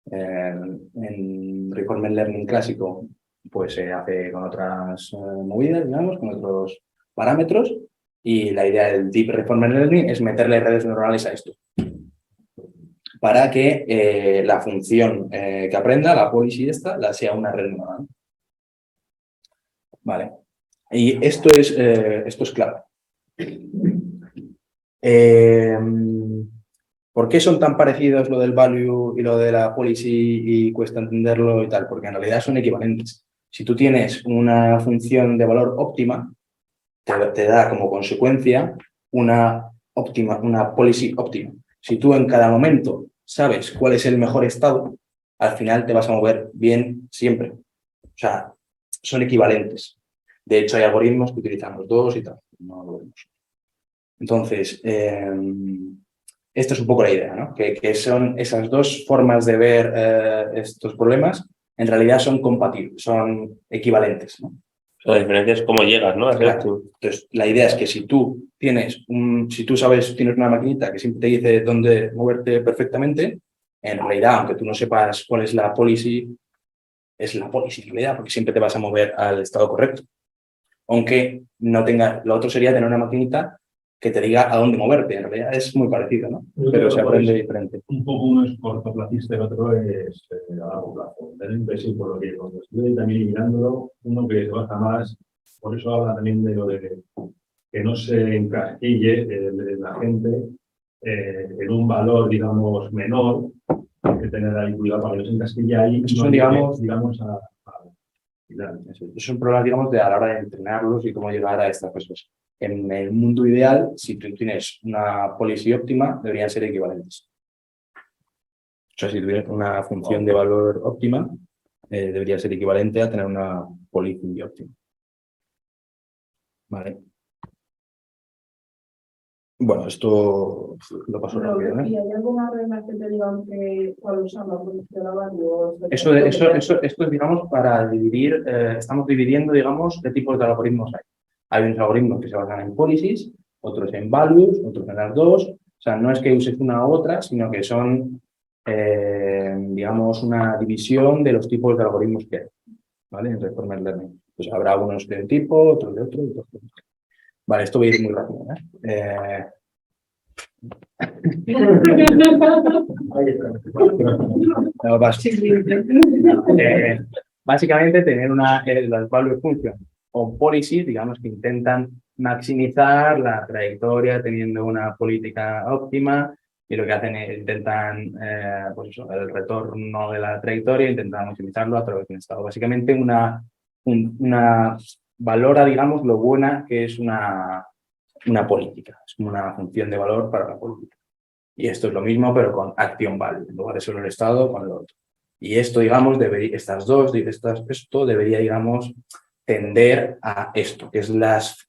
A: En Reinforcement Learning clásico, pues se hace con otras movidas, digamos, con otros parámetros. Y la idea del Deep Reinforcement Learning es meterle redes neuronales a esto. Para que la función que aprenda, la policy esta, sea una red neuronal. Vale. Y esto es clave. ¿Por qué son tan parecidos lo del value y lo de la policy y cuesta entenderlo y tal? Porque en realidad son equivalentes. Si tú tienes una función de valor óptima, te da como consecuencia una policy óptima. Si tú en cada momento sabes cuál es el mejor estado, al final te vas a mover bien siempre. O sea, son equivalentes. De hecho, hay algoritmos que utilizan los dos y tal. No lo vemos. Entonces, esta es un poco la idea, ¿no? Que son esas dos formas de ver estos problemas, en realidad son compatibles, son equivalentes, ¿no?
E: La diferencia es cómo llegas, ¿no?
A: Claro. Entonces, la idea es que si tú tienes tienes una maquinita que siempre te dice dónde moverte perfectamente, en realidad, aunque tú no sepas cuál es la policy, es la policy en realidad, porque siempre te vas a mover al estado correcto. Aunque no tenga, lo otro sería tener una maquinita que te diga a dónde moverte. En realidad es muy parecido, ¿no? Pero se aprende diferente.
B: Un poco uno es cortoplacista y el otro es a largo plazo. Da la impresión, por lo que cuando estuve también mirándolo, uno que se baja más, por eso habla también de lo de que no se encasquille la gente en un valor, digamos, menor, hay que tener ahí cuidado para que no se encasquille ahí.
A: Eso son, digamos,
B: es
A: un problema, digamos, a la hora de entrenarlos y cómo llegar a estas cosas. En el mundo ideal, si tú tienes una policy óptima, deberían ser equivalentes. O sea, si tuvieras una función de valor óptima, debería ser equivalente a tener una policy óptima. Vale. Bueno, esto lo paso rápido, ¿eh?
G: ¿Y hay alguna regla que te digan cuál usarla?
A: Esto es, digamos, para dividir, estamos dividiendo, digamos, qué tipos de algoritmos hay. Hay unos algoritmos que se basan en policies, otros en values, otros en las dos. O sea, no es que uses una u otra, sino que son, digamos, una división de los tipos de algoritmos que hay, ¿vale? En Reinforcement Learning. Pues habrá unos de un tipo, otros de otro y otros de otro. Vale, esto voy a ir muy rápido, básicamente tener las value function o policies, digamos, que intentan maximizar la trayectoria teniendo una política óptima y lo que hacen es intentan, pues eso, el retorno de la trayectoria, intentan maximizarlo a través de un estado. Básicamente una valora, digamos, lo buena que es una política, es una función de valor para la política. Y esto es lo mismo, pero con action value, en lugar de solo el Estado, con lo otro. Y esto, digamos, esto debería, digamos, tender a esto, que es las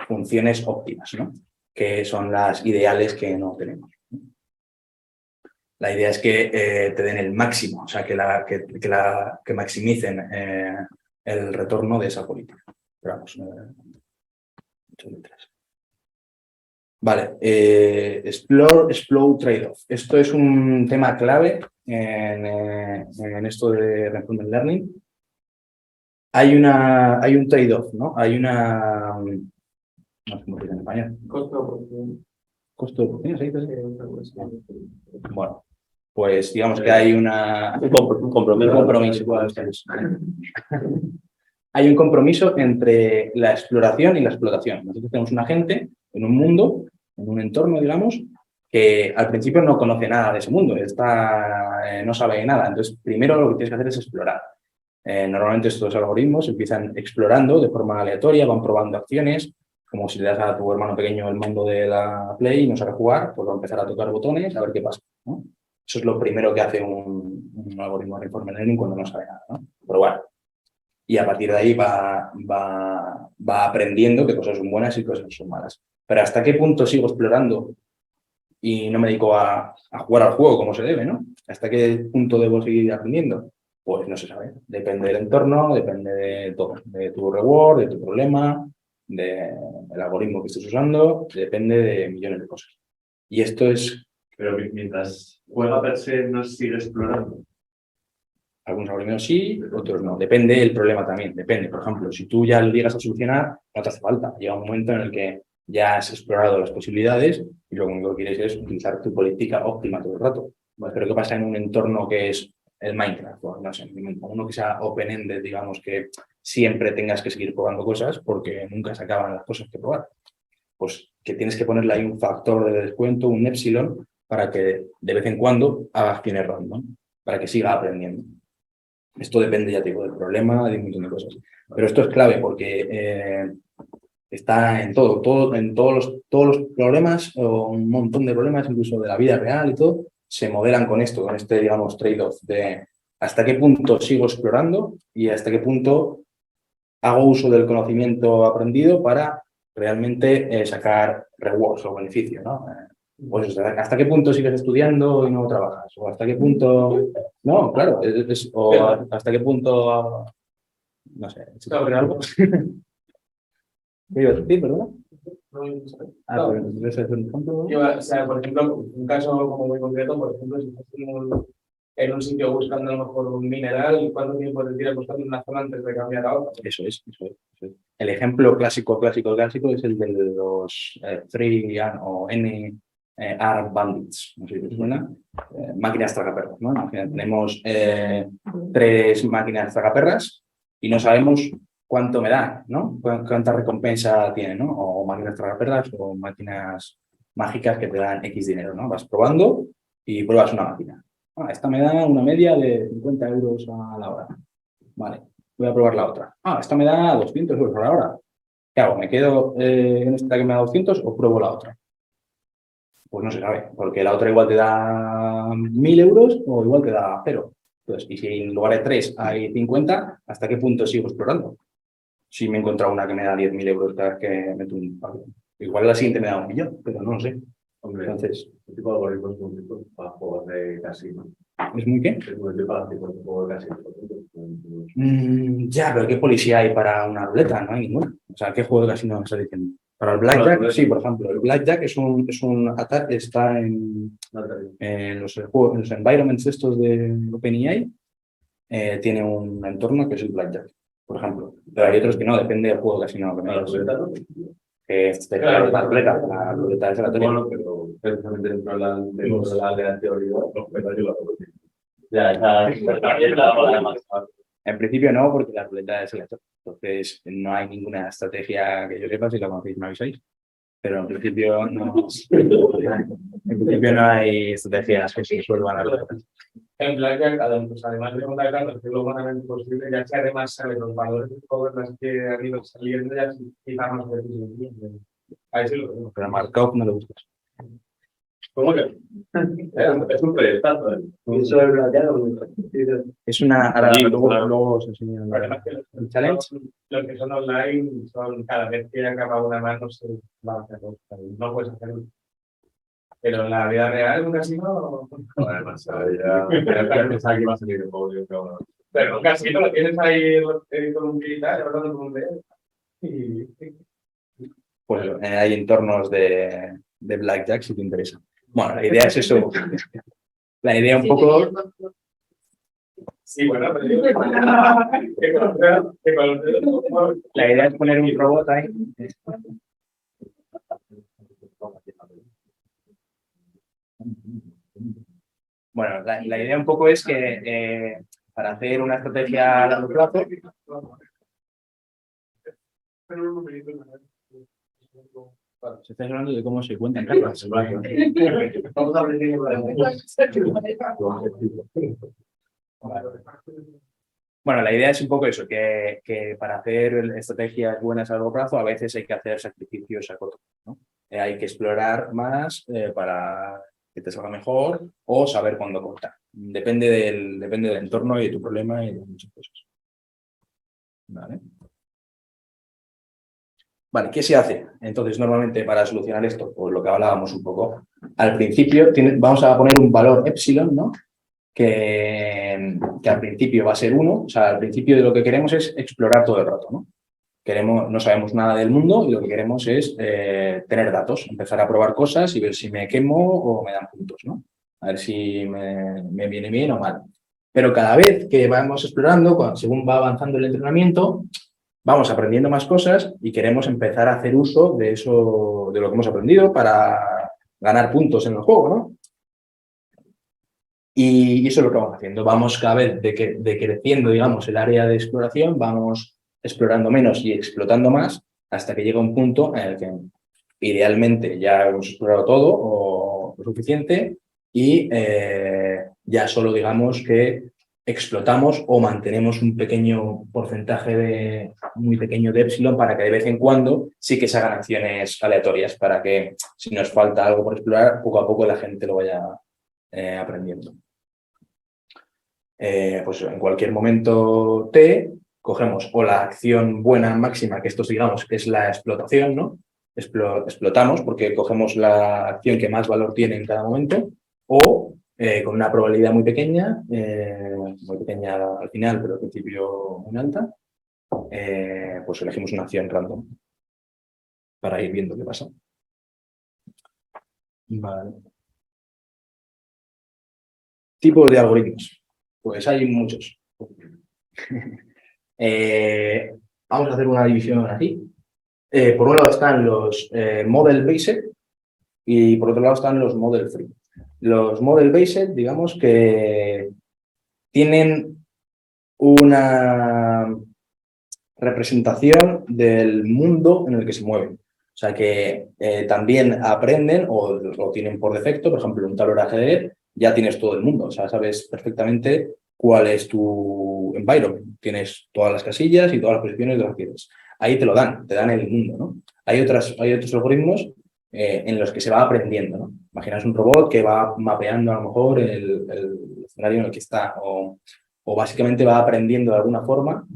A: funciones óptimas, ¿no? Que son las ideales que no tenemos. La idea es que te den el máximo, o sea, que maximicen el retorno de esa política. Pero vamos, vale, explore trade-off. Esto es un tema clave en esto de Reinforcement Learning. Hay un trade-off, ¿no? Hay no sé cómo se dice en español.
D: Costo de oportunidad.
A: ¿Costo de oportunidad? Bueno, pues digamos que hay un compromiso. Hay un compromiso entre la exploración y la explotación. Nosotros tenemos un agente en un mundo, en un entorno, digamos, que al principio no conoce nada de ese mundo, no sabe nada. Entonces, primero lo que tienes que hacer es explorar. Normalmente estos algoritmos empiezan explorando de forma aleatoria, van probando acciones, como si le das a tu hermano pequeño el mando de la Play y no sabe jugar, pues va a empezar a tocar botones a ver qué pasa, ¿no? Eso es lo primero que hace un algoritmo de Reinforcement Learning cuando no sabe nada, ¿no? Pero bueno, y a partir de ahí va aprendiendo qué cosas son buenas y qué cosas son malas. Pero ¿hasta qué punto sigo explorando y no me dedico a jugar al juego como se debe, ¿no? ¿Hasta qué punto debo seguir aprendiendo? Pues no se sabe. Depende del entorno, depende de todo. De tu reward, de tu problema, del algoritmo que estés usando, depende de millones de cosas. Y esto es...
C: Pero mientras juega per se, no sigue explorando.
A: Algunos algoritmos sí, otros no. Depende del problema también. Depende. Por ejemplo, si tú ya lo llegas a solucionar, no te hace falta. Llega un momento en el que ya has explorado las posibilidades y lo único que quieres es utilizar tu política óptima todo el rato. Pero ¿qué pasa en un entorno que es el Minecraft? Pues, no sé, uno que sea open-ended, digamos, que siempre tengas que seguir probando cosas porque nunca se acaban las cosas que probar. Pues que tienes que ponerle ahí un factor de descuento, un epsilon, para que de vez en cuando hagas acciones random, para que siga aprendiendo. Esto depende, ya te digo, del problema, de un montón de cosas. Pero esto es clave porque está en en todos los problemas, o un montón de problemas, incluso de la vida real y todo, se modelan con esto, con este, digamos, trade-off de hasta qué punto sigo explorando y hasta qué punto hago uso del conocimiento aprendido para realmente sacar rewards o beneficios, ¿no? Pues hasta qué punto sigues estudiando y no trabajas, o hasta qué punto... No, claro, o hasta qué punto... No sé, ¿se te ocurre algo? ¿Qué ibas a decir, perdona?
D: No,
A: Pero ese es un ejemplo.
D: o sea, por ejemplo, un caso como muy concreto, por ejemplo, si estás en un sitio buscando a lo mejor un mineral, ¿cuánto tiempo te tiras buscando una zona antes de cambiar a otra?
A: Eso es. El ejemplo clásico es el de los 3 o N ARM bandits, no sé si te suena, máquinas tragaperras, ¿no? Tenemos 3 máquinas tragaperras y no sabemos cuánto me dan, ¿no? Cuánta recompensa tienen, ¿no? O máquinas tragaperras o máquinas mágicas que te dan X dinero, ¿no? Vas probando y pruebas una máquina. Esta me da una media de 50 euros a la hora. Vale, voy a probar la otra. Esta me da 200 euros a la hora. ¿Qué hago? ¿Me quedo en esta que me da 200 o pruebo la otra? Pues no se sabe, porque la otra igual te da 1.000 euros o igual te da 0. Entonces, y si en lugar de 3 hay 50, ¿hasta qué punto sigo explorando? Si me he encontrado una que me da 10.000 euros cada vez que meto un pago. Igual la siguiente me da 1.000.000, pero no lo sé.
B: Hombre,
A: Entonces,
B: este tipo de algoritmos es muy rico para juegos de casino.
A: ¿es muy qué?
B: Es muy rico para juegos de casino.
A: Ya, pero ¿qué policía hay para una ruleta? No hay ninguna. O sea, ¿qué juego de casino me está diciendo? Para el Blackjack, sí, por ejemplo. El Blackjack es un ataque, está en los environments estos de OpenAI, tiene un entorno que es el Blackjack, por ejemplo. Pero hay otros que no, depende del juego de casino que me digas. La ruleta es aleatoria.
B: Bueno, pero precisamente dentro de la aleatoría, los medallos la
A: En principio no, porque la ruleta es aleatoria. Entonces, no hay ninguna estrategia que yo sepa, si la conocéis me avisáis, pero en principio no hay estrategias que se resuelvan a la
D: En Blackjack, además de contar cartas, que es lo humanamente posible, ya que además sabe los valores de todas las que han ido saliendo, ya quizás más difícil. Ahí sí lo tengo.
A: Pero a Markov no le gusta.
B: ¿Cómo que? Es un proyectazo, ¿eh?
H: Eso es bloqueado.
A: Es una... Ahora,
B: Sí,
A: luego,
B: claro.
A: luego os enseño la-
D: Además que
A: el challenge.
D: los que son online son cada vez que acaba una mano se va a hacer otra. No puedes hacerlo. Pero en la vida real, un casino.
B: Además, ya pensaba que iba a salir el podio, cabrón.
D: Pero en un casino lo tienes ahí con un militar, hablando con un dedo. Y
A: Pues hay entornos de Blackjack si te interesa. Bueno, la idea es eso. La idea un poco...
D: sí, bueno, pero digo que con los dedos.
A: La idea es poner un robot ahí. Bueno, la idea un poco es que para hacer una estrategia a largo plazo, se está hablando de cómo se cuentan cartas.
H: Vamos a aprender.
A: Bueno, la idea es un poco eso, que para hacer estrategias buenas a largo plazo a veces hay que hacer sacrificios a corto plazo, ¿no? Hay que explorar más para que te salga mejor o saber cuándo cortar. Depende del entorno y de tu problema y de muchas cosas. Vale. Vale, ¿qué se hace? Entonces, normalmente para solucionar esto, pues lo que hablábamos un poco, al principio vamos a poner un valor epsilon, ¿no? Que al principio va a ser 1, o sea, al principio de lo que queremos es explorar todo el rato, ¿no? No sabemos nada del mundo y lo que queremos es tener datos, empezar a probar cosas y ver si me quemo o me dan puntos, ¿no? A ver si me viene bien o mal. Pero cada vez que vamos explorando, según va avanzando el entrenamiento, vamos aprendiendo más cosas y queremos empezar a hacer uso de eso, de lo que hemos aprendido para ganar puntos en el juego, ¿no? Y eso es lo que vamos haciendo. Vamos cada vez decreciendo, digamos, el área de exploración, vamos explorando menos y explotando más hasta que llega un punto en el que idealmente ya hemos explorado todo o lo suficiente y ya solo digamos que explotamos o mantenemos un pequeño porcentaje muy pequeño de epsilon para que de vez en cuando sí que se hagan acciones aleatorias para que si nos falta algo por explorar, poco a poco la gente lo vaya aprendiendo. Pues en cualquier momento T cogemos o la acción buena máxima, que esto digamos que es la explotación, ¿no? Explotamos porque cogemos la acción que más valor tiene en cada momento, o con una probabilidad muy pequeña al final, pero al principio muy alta, pues elegimos una acción random para ir viendo qué pasa. Vale. Tipos de algoritmos. Pues hay muchos. Vamos a hacer una división así. Por un lado están los model-based y por otro lado están los model-free. Los model-based, digamos que tienen una representación del mundo en el que se mueven. O sea que también aprenden o lo tienen por defecto, por ejemplo, en un tablero de ajedrez ya tienes todo el mundo, o sea, sabes perfectamente cuál es tu environment. Tienes todas las casillas y todas las posiciones de las que quieres. Ahí te dan el mundo, ¿no? Hay otros algoritmos en los que se va aprendiendo, ¿no? Imaginas un robot que va mapeando a lo mejor el escenario en el que está o básicamente va aprendiendo de alguna forma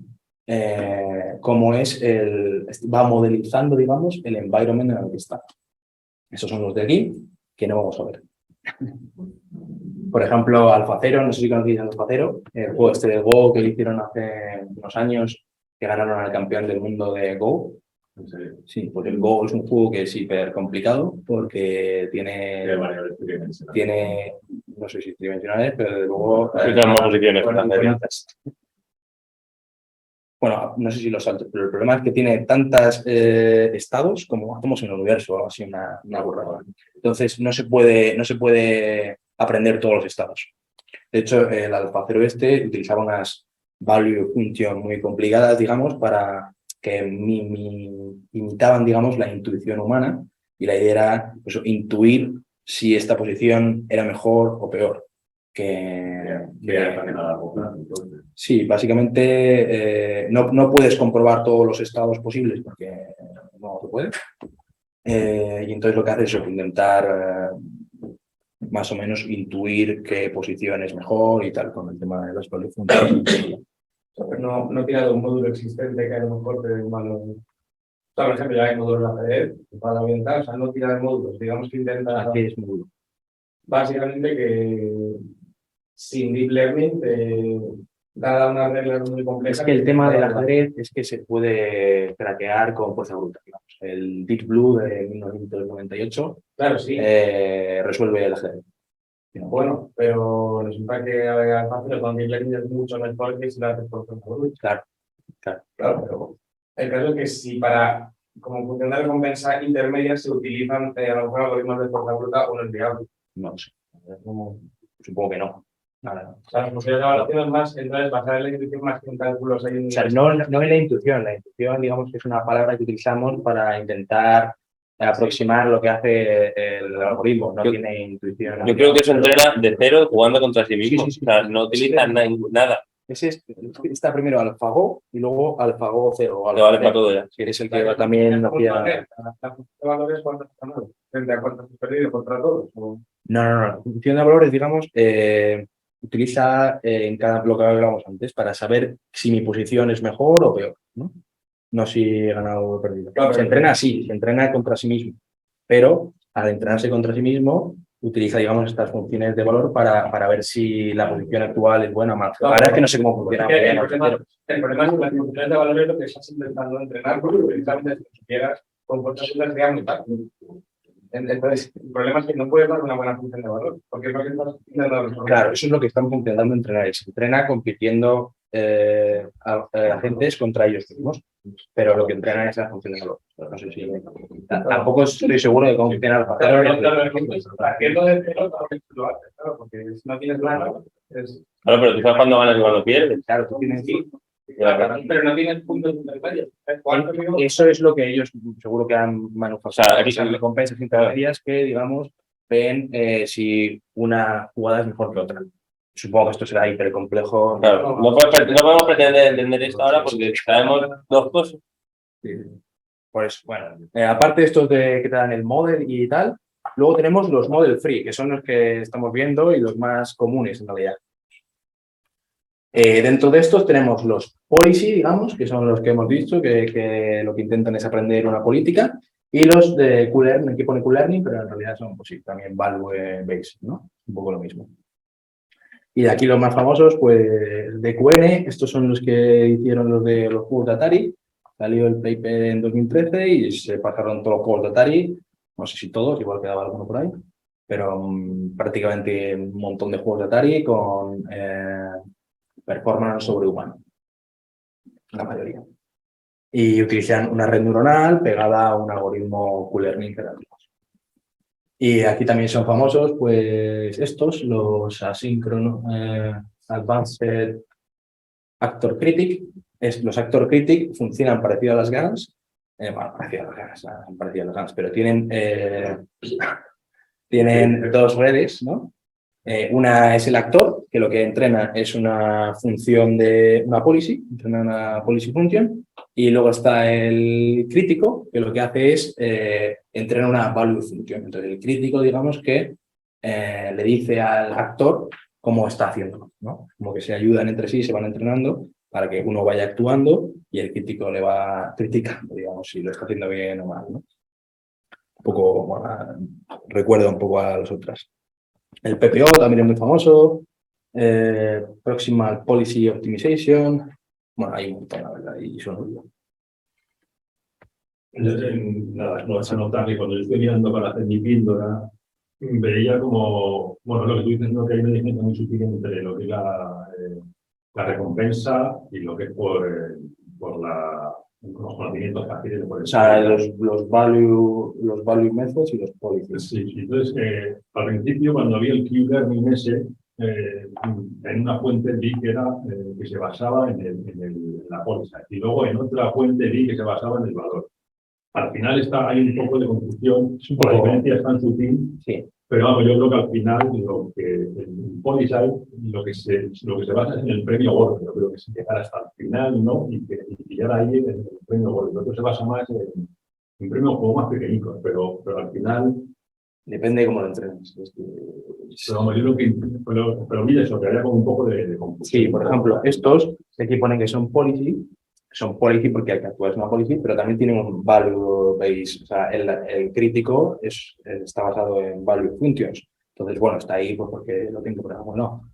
A: cómo va modelizando, digamos, el environment en el que está. Esos son los de aquí, que no vamos a ver. Por ejemplo, AlphaZero, no sé si conocéis AlphaZero, el juego este de Go que hicieron hace unos años, que ganaron al campeón del mundo de Go. Sí, pues el Go es un juego que es hiper complicado porque tiene, no sé si tridimensionales, pero desde luego... Bueno, no sé si lo salto, pero el problema es que tiene tantos estados como hacemos en el universo, o así una burrada. Entonces no se puede aprender todos los estados. De hecho, el AlphaZero utilizaba value function muy complicadas, digamos, para que imitaban, digamos, la intuición humana, y la idea era pues, intuir si esta posición era mejor o peor. Sí, básicamente no puedes comprobar todos los estados posibles porque no se puede. Y entonces lo que haces es intentar más o menos intuir qué posición es mejor y tal, con el tema de las funciones.
D: No tiene un módulo existente que a lo mejor te dé un valor. O sea, por ejemplo, ya hay módulos de ajedrez para orientar, o sea, no tira de módulos, digamos que intenta.
A: Aquí es módulo.
D: Básicamente que sin deep learning da unas reglas muy complejas.
A: Es que el tema del ajedrez es que se puede craquear con fuerza bruta, digamos. El Deep Blue de 1998
D: claro, sí.
A: Resuelve el ajedrez.
D: Bueno, pero resulta que al fácil con deep learning es mucho mejor que si lo haces por fuerza bruta. Claro, pero el caso es que si para como función de recompensa intermedia se utilizan a lo mejor algoritmos de fuerza bruta o no es viable.
A: No sé. Supongo que no. Nada.
D: O sea, las posibilidades de evaluación es más, entonces basar en la intuición más que en cálculos.
A: O sea, no en la intuición. La intuición, digamos, que es una palabra que utilizamos para intentar aproximar lo que hace el algoritmo. No tiene intuición.
E: Yo creo que se entrena de cero jugando contra sí mismo. O sea, no utiliza nada.
A: Está primero AlphaGo y luego AlphaGo 0.
E: Te vale para todo ya.
A: Que es el que va también hacia...
D: ¿La función de valores cuántos están frente a cuántos has perdido contra todos?
A: No. La función de valores, digamos, utiliza en cada bloque que hablábamos antes para saber si mi posición es mejor o peor, no si he ganado o he perdido.
D: Claro,
A: se entrena así, se entrena contra sí mismo, pero al entrenarse contra sí mismo utiliza, digamos, estas funciones de valor para ver si la posición actual es buena o mala. La verdad es que no sé cómo funciona.
D: El problema es que las funciones de valores es lo que estás intentando entrenar, porque precisamente si supieras comportamientos sería muy fácil. Entonces, el problema es que no puedes dar una buena función de valor, porque es lo que estás intentando resolver.
A: Claro, eso es lo que estamos intentando entrenar. Se entrena compitiendo agentes contra ellos mismos, pero lo que entrenan es la función de valor. No sé si... Tampoco estoy seguro de cómo funciona el
D: Partiendo de cero, lo haces, claro, porque si no tienes nada...
E: Claro, pero tú sabes cuándo ganas y cuándo pierdes.
A: Claro, tú tienes...
D: Pero no tienes puntos intermedios.
A: Eso es lo que ellos seguro que han manufacturado.
E: O sea, aquí
A: son recompensas intermedias que, digamos, ven si una jugada es mejor que otra. Supongo que esto será hipercomplejo.
E: Claro, no podemos pretender entender esto ahora porque sabemos dos cosas.
A: Pues bueno, aparte de estos que te dan el model y tal, luego tenemos los model free, que son los que estamos viendo y los más comunes en realidad. Dentro de estos tenemos los policy, digamos, que son los que hemos dicho, que lo que intentan es aprender una política, y los de Q-Learning, que pone Q-Learning, pero en realidad son, pues sí, también value-based, ¿no? Un poco lo mismo. Y de aquí los más famosos, pues de QN, estos son los que hicieron los de los juegos de Atari, salió el paper en 2013 y se pasaron todos los juegos de Atari, no sé si todos, igual quedaba alguno por ahí, pero prácticamente un montón de juegos de Atari con... performance sobrehumano, la mayoría. Y utilizan una red neuronal pegada a un algoritmo Q-Learning que tenemos. Y aquí también son famosos, pues estos, los asíncronos, Advanced Actor Critic. Los Actor Critic funcionan parecido a las GANs, parecido a las GANs, pero tienen dos redes, ¿no? Una es el actor, que lo que entrena es una función de una policy, entrena una policy function, y luego está el crítico, que lo que hace es entrena una value function. Entonces el crítico, digamos que le dice al actor cómo está haciendo, ¿no? Como que se ayudan entre sí, se van entrenando para que uno vaya actuando y el crítico le va criticando, digamos, si lo está haciendo bien o mal, ¿no? Un poco, bueno, recuerda un poco a las otras. El PPO también es muy famoso, Proximal Policy Optimization, bueno, hay un montón, la verdad, y son...
B: Nada, no vas a notar que cuando yo estoy mirando para hacer mi píldora, veía como, bueno, lo que tú dices, ¿no? Que hay una diferencia muy sutil entre lo que es la recompensa y lo que es por los conocimientos que adquieren por el...
A: O sea, los value methods y los policies.
B: Sí, entonces, al principio, cuando había el Q-Learning ese, en una fuente vi que era que se basaba en la póliza y luego en otra fuente vi que se basaba en el valor. Al final hay un poco de confusión, la diferencia es tan sutil,
A: Sí.
B: pero vamos, yo creo que al final lo que el Polyside, lo que se basa es en el premio gordo. Yo creo que es llegar hasta el final, ¿no? Y pillar ahí el premio gordo. Lo otro se basa más en premios como más pequeñitos, pero al final.
A: Depende de cómo lo entrenes.
B: Pero vamos, yo creo que. Pero mira eso, que haya como un poco de confusión.
A: Sí, por ejemplo, estos aquí ponen que son policy porque el que actúa es una policy, pero también tienen un value base. O sea, el crítico está basado en value functions. Entonces, bueno, está ahí pues porque lo tengo, pero no.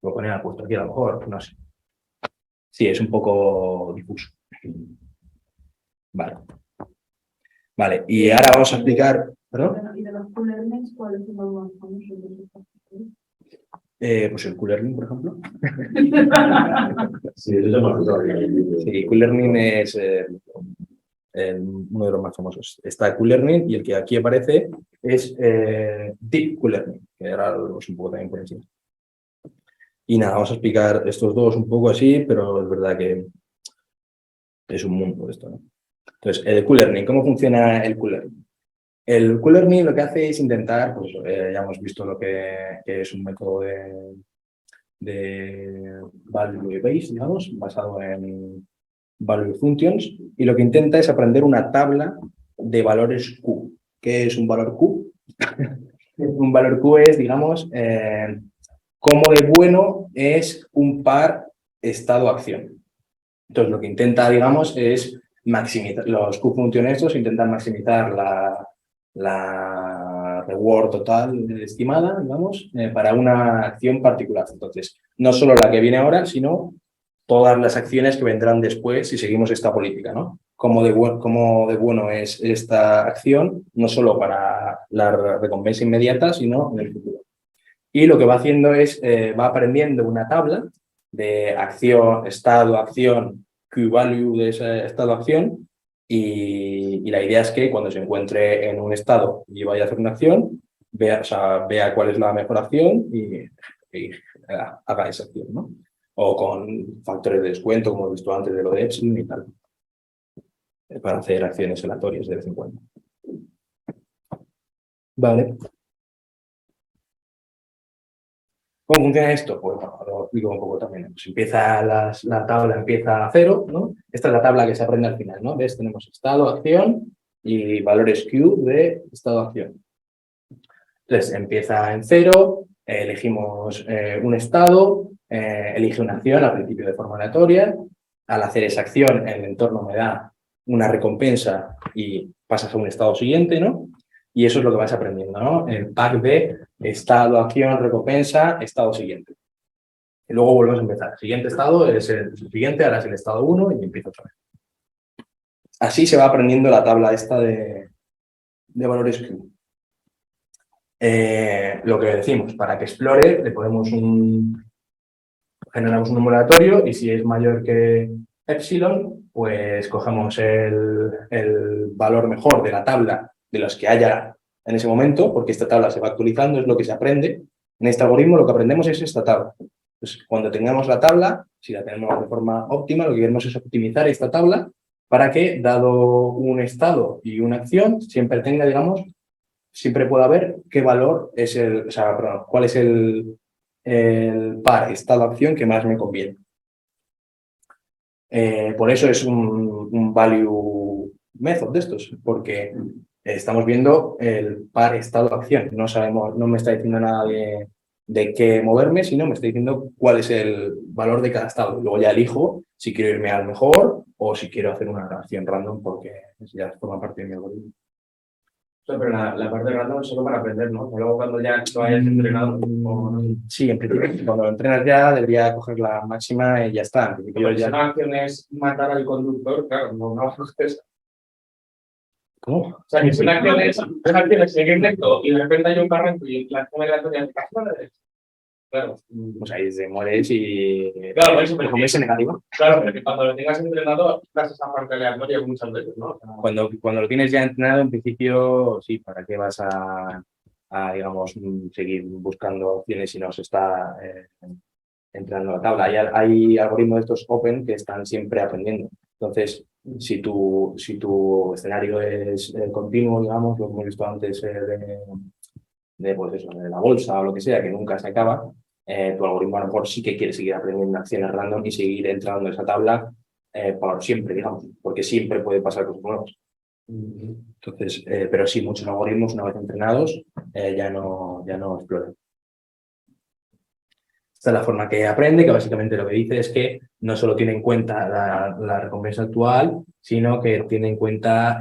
A: Lo ponen puesto aquí a lo mejor, no sé. Sí, es un poco difuso. Vale. Vale, y ahora vamos a explicar. ¿Perdón?
G: ¿Y de los full earnings cuáles son los más famosos de esos factores?
A: Pues el Q-Learning, por ejemplo.
B: Sí, eso es más
A: Sí, Q-Learning es uno de los más famosos. Está Q-Learning y el que aquí aparece es Deep Q-Learning, que ahora lo vemos un poco también por encima. Y nada, vamos a explicar estos dos un poco así, pero es verdad que es un mundo esto, ¿no? Entonces, el Q-Learning, ¿cómo funciona el Q-Learning? El Q-Learning lo que hace es intentar, pues ya hemos visto lo que es un método de value based, digamos, basado en value functions, y lo que intenta es aprender una tabla de valores Q. ¿Qué es un valor Q? Un valor Q es, digamos, cómo de bueno es un par estado-acción. Entonces, lo que intenta, digamos, es maximizar, los Q-function estos intentan maximizar la reward total estimada, digamos, para una acción particular. Entonces, no solo la que viene ahora, sino todas las acciones que vendrán después si seguimos esta política, ¿no? Cómo de bueno es esta acción, no solo para la recompensa inmediata, sino en el futuro. Y lo que va haciendo es, va aprendiendo una tabla de acción, estado, acción, Q-value de ese estado, acción, y la idea es que cuando se encuentre en un estado y vaya a hacer una acción, vea cuál es la mejor acción y haga esa acción, ¿no? O con factores de descuento, como he visto antes de lo de Epsilon y tal, para hacer acciones aleatorias de vez en cuando. Vale. ¿Cómo funciona esto? Pues bueno, lo explico un poco también. Pues empieza la tabla empieza a 0, ¿no? Esta es la tabla que se aprende al final, ¿no? ¿Ves? Tenemos estado, acción y valores Q de estado, acción. Entonces, empieza en 0, elegimos un estado, elige una acción al principio de forma aleatoria. Al hacer esa acción, el entorno me da una recompensa y pasas a un estado siguiente, ¿no? Y eso es lo que vas aprendiendo, ¿no? El pack de estado, acción, recompensa, estado siguiente. Y luego volvemos a empezar. El siguiente estado es el siguiente, ahora es el estado 1 y empiezo otra vez. Así se va aprendiendo la tabla esta de valores Q. Lo que decimos, para que explore, le ponemos generamos un número aleatorio y si es mayor que epsilon, pues cogemos el valor mejor de la tabla de los que haya en ese momento, porque esta tabla se va actualizando, es lo que se aprende. En este algoritmo lo que aprendemos es esta tabla. Entonces, cuando tengamos la tabla, si la tenemos de forma óptima, lo que queremos es optimizar esta tabla para que, dado un estado y una acción, siempre tenga, digamos, siempre pueda ver qué valor es cuál es el par estado-acción que más me conviene. Por eso es un value method de estos, porque estamos viendo el par estado-acción. No sabemos, no me está diciendo nada de qué moverme, sino me está diciendo cuál es el valor de cada estado. Luego ya elijo si quiero irme al mejor o si quiero hacer una acción random porque ya forma parte de mi algoritmo.
D: Pero la parte random es solo para aprender, ¿no? O luego cuando ya lo hayas entrenado.
A: Sí, en principio, cuando lo entrenas ya debería coger la máxima y ya está. En principio
D: Pero
A: ya...
D: si una acción es matar al conductor, claro, no es.
A: ¿Cómo?
D: O sea, que si una acción es seguir recto y de repente hay un carro y la acción aleatoria de claro.
A: Pues ahí se mueres y...
D: Claro, por eso,
A: pero con ese negativo.
D: Claro, pero que cuando lo tengas entrenado, das esa parte aleatoria muchas veces, ¿no? O sea,
A: Cuando lo tienes ya entrenado, en principio, sí, ¿para qué vas a digamos, seguir buscando opciones y nos está entrando a la tabla. Hay algoritmos de estos open que están siempre aprendiendo. Entonces, si tu escenario es continuo, digamos, lo que hemos visto antes pues eso, de la bolsa o lo que sea, que nunca se acaba, tu algoritmo a lo mejor sí que quiere seguir aprendiendo acciones random y seguir entrando en esa tabla por siempre, digamos, porque siempre puede pasar cosas nuevas. Entonces, pero sí, muchos algoritmos, una vez entrenados, ya no exploran. Esta es la forma que aprende, que básicamente lo que dice es que no solo tiene en cuenta la recompensa actual, sino que tiene en cuenta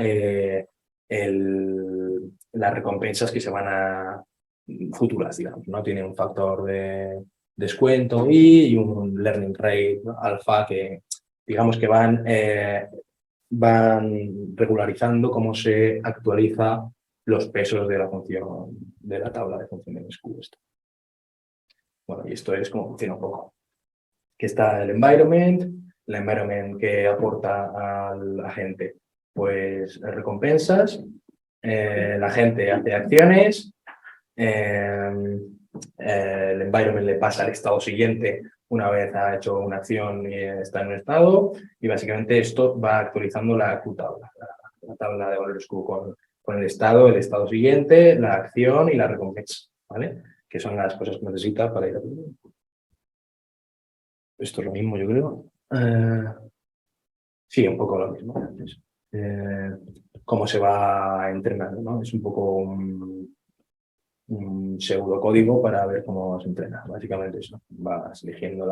A: las recompensas que se van a futuras, digamos, ¿no? Tiene un factor de descuento y un learning rate, ¿no? Alfa, que digamos que van regularizando cómo se actualiza los pesos de la función de la tabla de funciones Q. Bueno, y esto es como funciona un poco. Que está el environment que aporta al agente, pues recompensas, la gente hace acciones, el environment le pasa al estado siguiente una vez ha hecho una acción y está en un estado, y básicamente esto va actualizando la Q-tabla, la tabla de valores Q con el estado siguiente, la acción y la recompensa, ¿vale? Que son las cosas que necesita para ir a... Esto es lo mismo, yo creo. Sí, un poco lo mismo. Cómo se va entrenando, ¿no? Es un poco un pseudocódigo para ver cómo se entrena. Básicamente eso. Vas eligiendo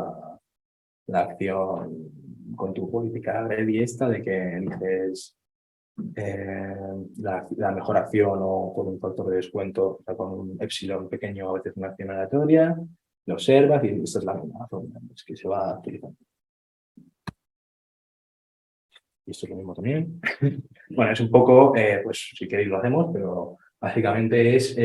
A: la acción con tu política ready esta de que eliges la mejor acción o con un factor de descuento, o sea, con un epsilon pequeño, a veces una acción aleatoria, lo observas y esta es la misma forma que se va utilizando. Y esto es lo mismo también. Bueno, es un poco, pues si queréis lo hacemos, pero básicamente es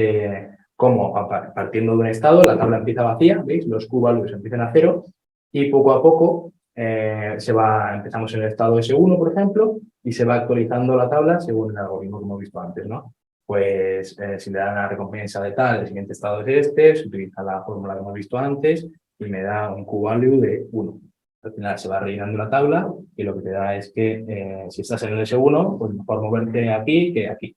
A: cómo partiendo de un estado, la tabla empieza vacía, ¿veis? Los Q-values empiezan a 0 y poco a poco empezamos en el estado S1, por ejemplo, y se va actualizando la tabla según el algoritmo que hemos visto antes, ¿no? Pues si me da una recompensa de tal, el siguiente estado es este, se utiliza la fórmula que hemos visto antes y me da un Q-value de 1. Al final se va rellenando la tabla y lo que te da es que si estás en el S1, pues mejor moverte aquí que aquí.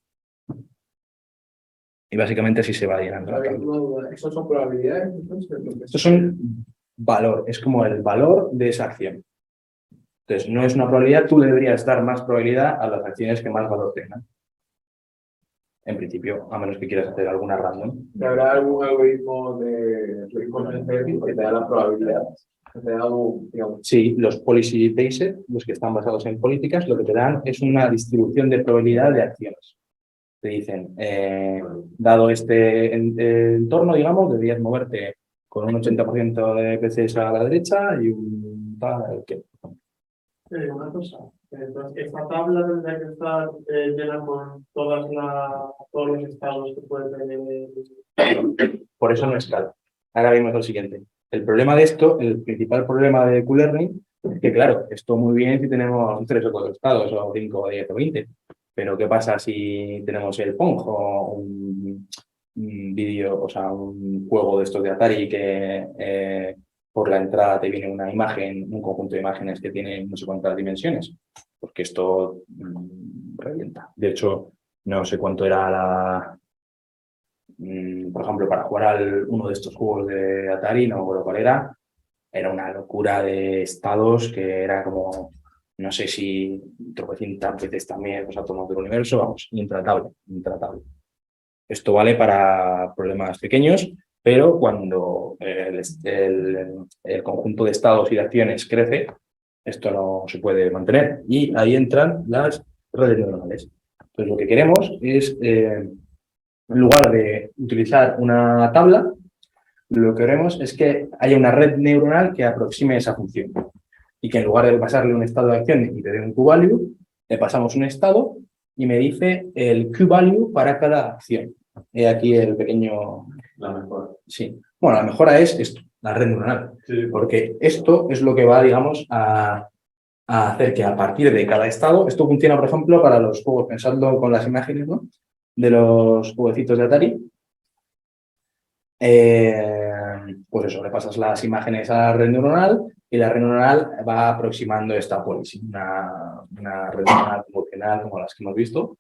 A: Y básicamente así se va llenando la tabla.
H: ¿Esas son probabilidades?
A: Estos son valor, es como el valor de esa acción. Entonces, no es una probabilidad, tú le deberías dar más probabilidad a las acciones que más valor tengan. En principio, a menos que quieras hacer alguna random.
H: ¿Habrá algún algoritmo de reinforcement que te da la probabilidad? Que te da digamos...
A: Sí, los policy based, los que están basados en políticas, lo que te dan es una distribución de probabilidad de acciones. Te dicen, dado este entorno, digamos, deberías moverte con un 80% de PCs a la derecha y un tal que...
F: Una cosa, entonces, esta tabla tendría que estar llena con todos los estados que puede tener.
A: Por eso no escala. Ahora vemos lo siguiente. El problema de esto, el principal problema de Q-Learning, es que claro, esto muy bien si tenemos 3 o 4 estados, o 5, o 10 o 20. Pero ¿qué pasa si tenemos el Pong o un vídeo, o sea, un juego de estos de Atari que por la entrada te viene una imagen, un conjunto de imágenes que tiene no sé cuántas dimensiones? Porque esto revienta. De hecho, no sé cuánto era por ejemplo, para jugar uno de estos juegos de Atari, no me acuerdo cuál era una locura de estados que era como, no sé si tropecientas veces también los átomos del universo, vamos, intratable. Esto vale para problemas pequeños, pero cuando el conjunto de estados y de acciones crece, esto no se puede mantener. Y ahí entran las redes neuronales. Entonces, lo que queremos es... en lugar de utilizar una tabla, lo que queremos es que haya una red neuronal que aproxime esa función. Y que en lugar de pasarle un estado de acción y te dé un Q-value, le pasamos un estado y me dice el Q-value para cada acción. He aquí el pequeño...
B: La mejora.
A: Sí. Bueno, la mejora es esto, la red neuronal.
B: Sí.
A: Porque esto es lo que va, digamos, a hacer que a partir de cada estado, esto funciona, por ejemplo, para los juegos, pensando con las imágenes, ¿no?, de los jueguecitos de Atari, Pues eso, le pasas las imágenes a la red neuronal y la red neuronal va aproximando esta policy, una red neuronal convolucional como las que hemos visto,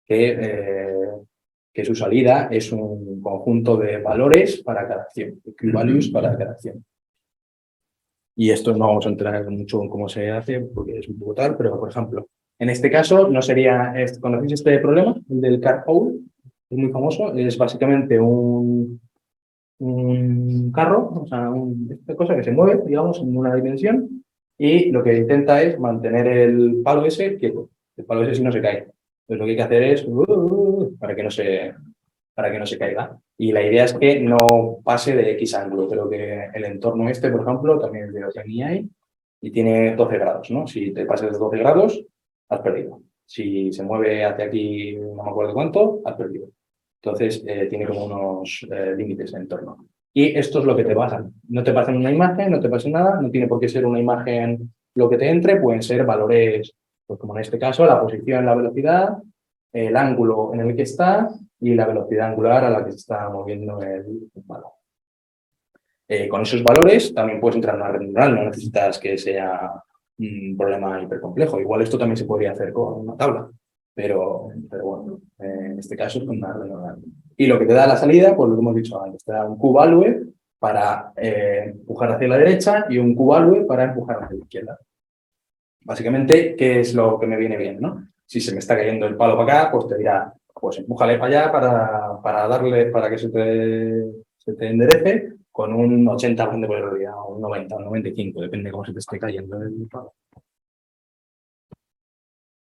A: que su salida es un conjunto de valores para cada acción, equivalues para cada acción. Y esto no vamos a entrar mucho en cómo se hace porque es un poco tal, pero por ejemplo, en este caso no sería, ¿conocéis este problema? El del carpool, es muy famoso, es básicamente un carro, o sea, esta cosa que se mueve, digamos, en una dimensión y lo que intenta es mantener el palo ese quieto. El palo ese si no se cae. Entonces lo que hay que hacer es para que no se caiga. Y la idea es que no pase de X ángulo. Creo que el entorno este, por ejemplo, también es de OpenAI y tiene 12 grados, ¿no? Si te pasas de 12 grados, has perdido. Si se mueve hacia aquí, no me acuerdo cuánto, has perdido. Entonces, tiene como unos límites en entorno. Y esto es lo que te pasan. No te pasan una imagen, no te pasa nada, no tiene por qué ser una imagen lo que te entre, pueden ser valores, pues como en este caso, la posición, la velocidad, el ángulo en el que está y la velocidad angular a la que se está moviendo el balón. Con esos valores también puedes entrar en una red neuronal, no necesitas que sea un problema hipercomplejo. Igual esto también se podría hacer con una tabla. Pero bueno, en este caso es con una red neuronal. Y lo que te da la salida, pues lo que hemos dicho antes, te da un Q-value para empujar hacia la derecha y un Q-value para empujar hacia la izquierda. Básicamente, ¿qué es lo que me viene bien, no? Si se me está cayendo el palo para acá, pues te dirá, pues empújale para allá para que se te enderece con un 80% de probabilidad, o un 90, un 95, depende de cómo se te esté cayendo el palo.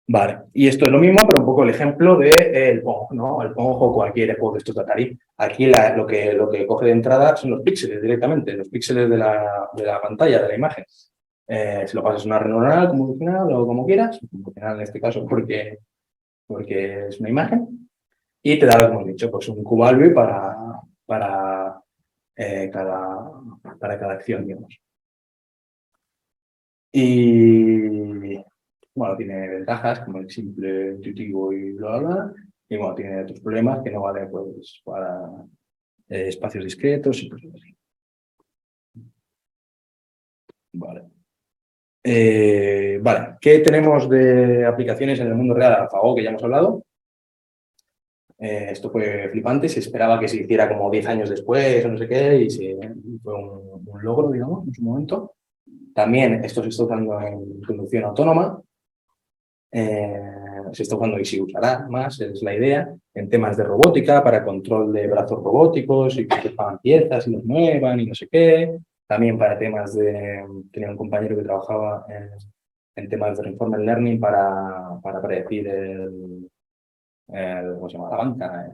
A: Vale, y esto es lo mismo, pero un poco el ejemplo del Pong, ¿no? El Pong o cualquier juego de estos de Atari. Aquí lo que coge de entrada son los píxeles directamente, los píxeles de la pantalla, de la imagen. Si lo pasas a una red neuronal, convolucional o como quieras, convolucional en este caso porque es una imagen, y te da, como hemos dicho, pues un Q-value para cada acción, digamos. Y bueno, tiene ventajas como el simple, intuitivo y bla, bla, bla. Y bueno, tiene otros problemas que no vale pues, para espacios discretos y cosas así. Vale. Vale, ¿qué tenemos de aplicaciones en el mundo real? AlphaGo, que ya hemos hablado. Esto fue flipante, se esperaba que se hiciera como 10 años después o no sé qué, y fue un logro, digamos, en su momento. También esto se está usando en conducción autónoma. Se está usando y se usará más, es la idea, en temas de robótica, para control de brazos robóticos y que sepan piezas y los muevan y no sé qué. También para temas tenía un compañero que trabajaba en temas de reinforcement learning para predecir ¿cómo se llama? La banca,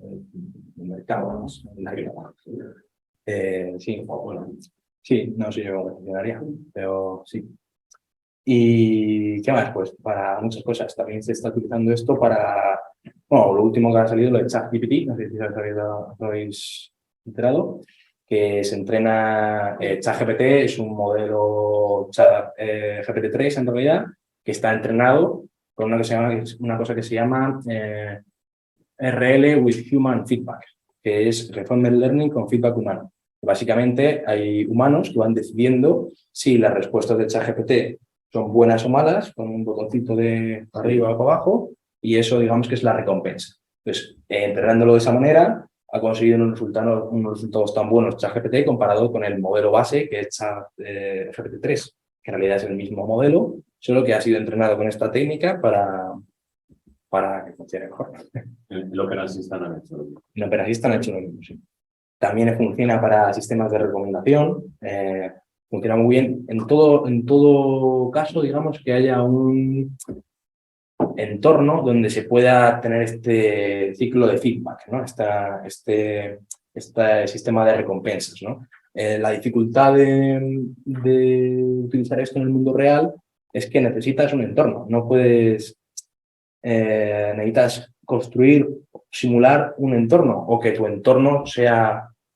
A: el mercado, ¿no? Sí, bueno, sí, no sé yo cómo funcionaría, pero sí. ¿Y qué más? Pues para muchas cosas. También se está utilizando esto para, bueno, lo último que ha salido, lo de ChatGPT, no sé si os habéis enterado, que se entrena, ChatGPT es un modelo GPT-3 en realidad, que está entrenado con una cosa que se llama RL with Human Feedback, que es Reinforcement Learning con feedback humano. Básicamente hay humanos que van decidiendo si las respuestas de ChatGPT son buenas o malas, con un botoncito de arriba o para abajo, y eso digamos que es la recompensa. Entonces, entrenándolo de esa manera, ha conseguido unos resultados tan buenos ChatGPT comparado con el modelo base que es GPT-3, que en realidad es el mismo modelo, solo que ha sido entrenado con esta técnica para que funcione mejor.
B: El Opera Assistant han hecho.
A: En Opera Assistant han hecho lo mismo, sí. También funciona para sistemas de recomendación, funciona muy bien. En todo caso, digamos que haya un entorno donde se pueda tener este ciclo de feedback, ¿no? Este sistema de recompensas, ¿no? La dificultad de utilizar esto en el mundo real es que necesitas un entorno, no puedes, necesitas construir, simular un entorno o que tu entorno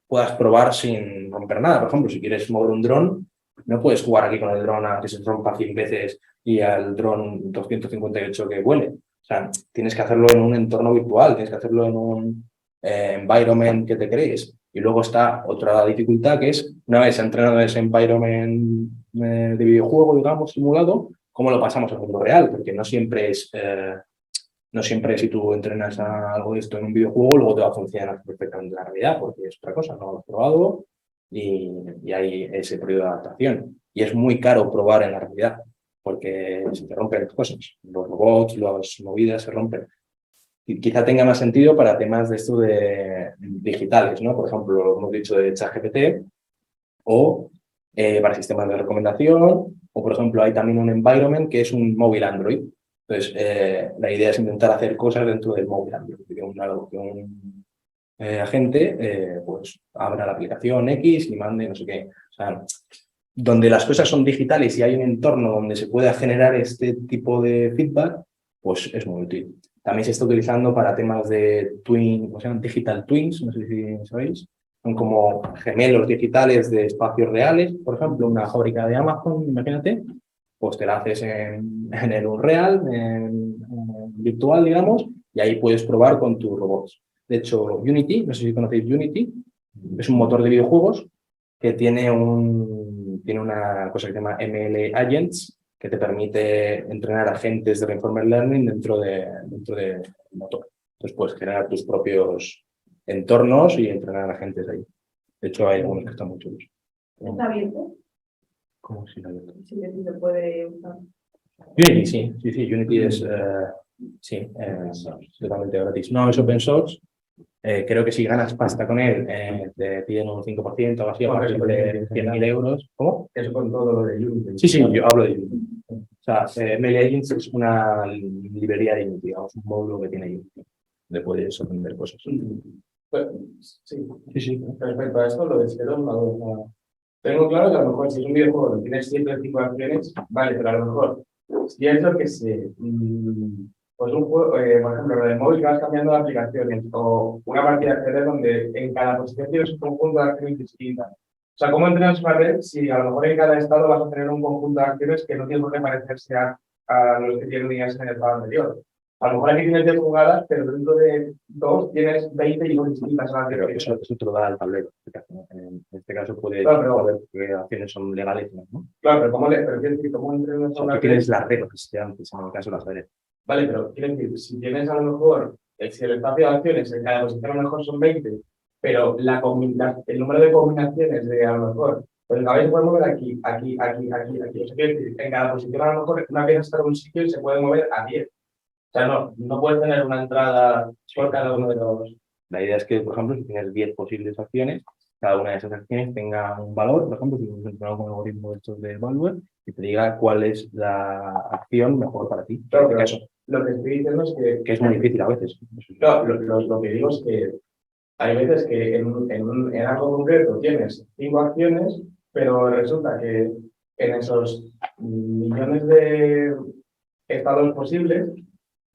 A: puedas probar sin romper nada. Por ejemplo, si quieres mover un dron, no puedes jugar aquí con el dron a que se rompa 100 veces y al dron 258 que vuele. O sea, tienes que hacerlo en un entorno virtual, tienes que hacerlo en un environment que te crees. Y luego está otra dificultad que es, una vez entrenado ese environment de videojuego, digamos, simulado, ¿cómo lo pasamos al mundo real? Porque no siempre si tú entrenas a algo de esto en un videojuego, luego te va a funcionar perfectamente en la realidad, porque es otra cosa, no lo has probado y hay ese periodo de adaptación. Y es muy caro probar en la realidad, porque se te rompen las cosas. Los robots, las movidas se rompen. Y quizá tenga más sentido para temas de esto de digitales, ¿no? Por ejemplo, lo hemos dicho de ChatGPT, o para sistemas de recomendación, o por ejemplo hay también un environment que es un móvil Android. Entonces, la idea es intentar hacer cosas dentro del móvil Android, que un agente pues abra la aplicación X y mande no sé qué. O sea, donde las cosas son digitales y hay un entorno donde se pueda generar este tipo de feedback, pues es muy útil. También se está utilizando para temas de twin, o sea, digital twins, no sé si sabéis. Son como gemelos digitales de espacios reales, por ejemplo, una fábrica de Amazon, imagínate, pues te la haces en el Unreal, en virtual, digamos, y ahí puedes probar con tus robots. De hecho, Unity, no sé si conocéis Unity, es un motor de videojuegos que tiene una cosa que se llama ML Agents, que te permite entrenar agentes de Reinforcement Learning dentro del motor. Entonces puedes generar tus propios entornos y entrenar agentes ahí. De hecho, hay algunos que están muy chulos.
G: ¿Está abierto?
A: ¿Cómo si no hay otro?
G: Sí, se puede usar.
A: Unity, sí, Unity es totalmente gratis. No es open source. Creo que si ganas pasta con él, te piden un 5% o así, a partir de 100.000 euros. ¿Cómo?
D: Eso con todo lo de Unity.
A: Sí, yo hablo de Unity. O sea, ML Agents es una librería de Unity, digamos, un módulo que tiene Unity, donde puedes aprender cosas.
D: Pues, sí,
A: Sí.
D: respecto a esto, lo de Shadow, o sea, tengo claro que a lo mejor si es un videojuego que tienes siempre tipo de acciones, vale, pero a lo mejor, si es lo que sé, pues un juego, por ejemplo, lo del móvil que vas cambiando de aplicaciones, o una partida de ajedrez donde en cada posición tienes un conjunto de acciones distintas. O sea, ¿cómo entrenas una red si a lo mejor en cada estado vas a tener un conjunto de acciones que no tienen por qué parecerse a los que tienen unidades en el estado anterior? A lo mejor aquí tienes 10 jugadas, pero dentro de 2 tienes 20 y son distintas a las
A: Pero
D: que
A: eso te lo da el tablero. En este caso puede
D: Claro,
A: saber qué acciones son legales y no.
D: Claro, pero pero quiero decir, ¿cómo entrenas
A: O sea,
D: una
A: tú tienes
D: red?
A: las reglas que se antes, en el caso de las redes.
D: Vale, pero quiero decir, si tienes a lo mejor, si el espacio de acciones en cada posición a lo mejor son 20, pero el número de combinaciones de a lo mejor, pues el caballo se puede mover aquí. O sea, quiero decir, en cada posición a lo mejor una pieza está en un sitio y se puede mover a 10. O sea, no puedes tener una entrada por cada uno de los.
A: La idea es que, por ejemplo, si tienes 10 posibles acciones, cada una de esas acciones tenga un valor, por ejemplo, si hemos entrenado con algoritmos de estos de Evaluate, y te diga cuál es la acción mejor para ti.
D: Claro,
A: En
D: pero
A: este caso,
D: lo que estoy diciendo es
A: que es muy difícil a veces.
D: claro, lo que digo es que hay veces que en algo concreto tienes 5 acciones, pero resulta que en esos millones de estados posibles,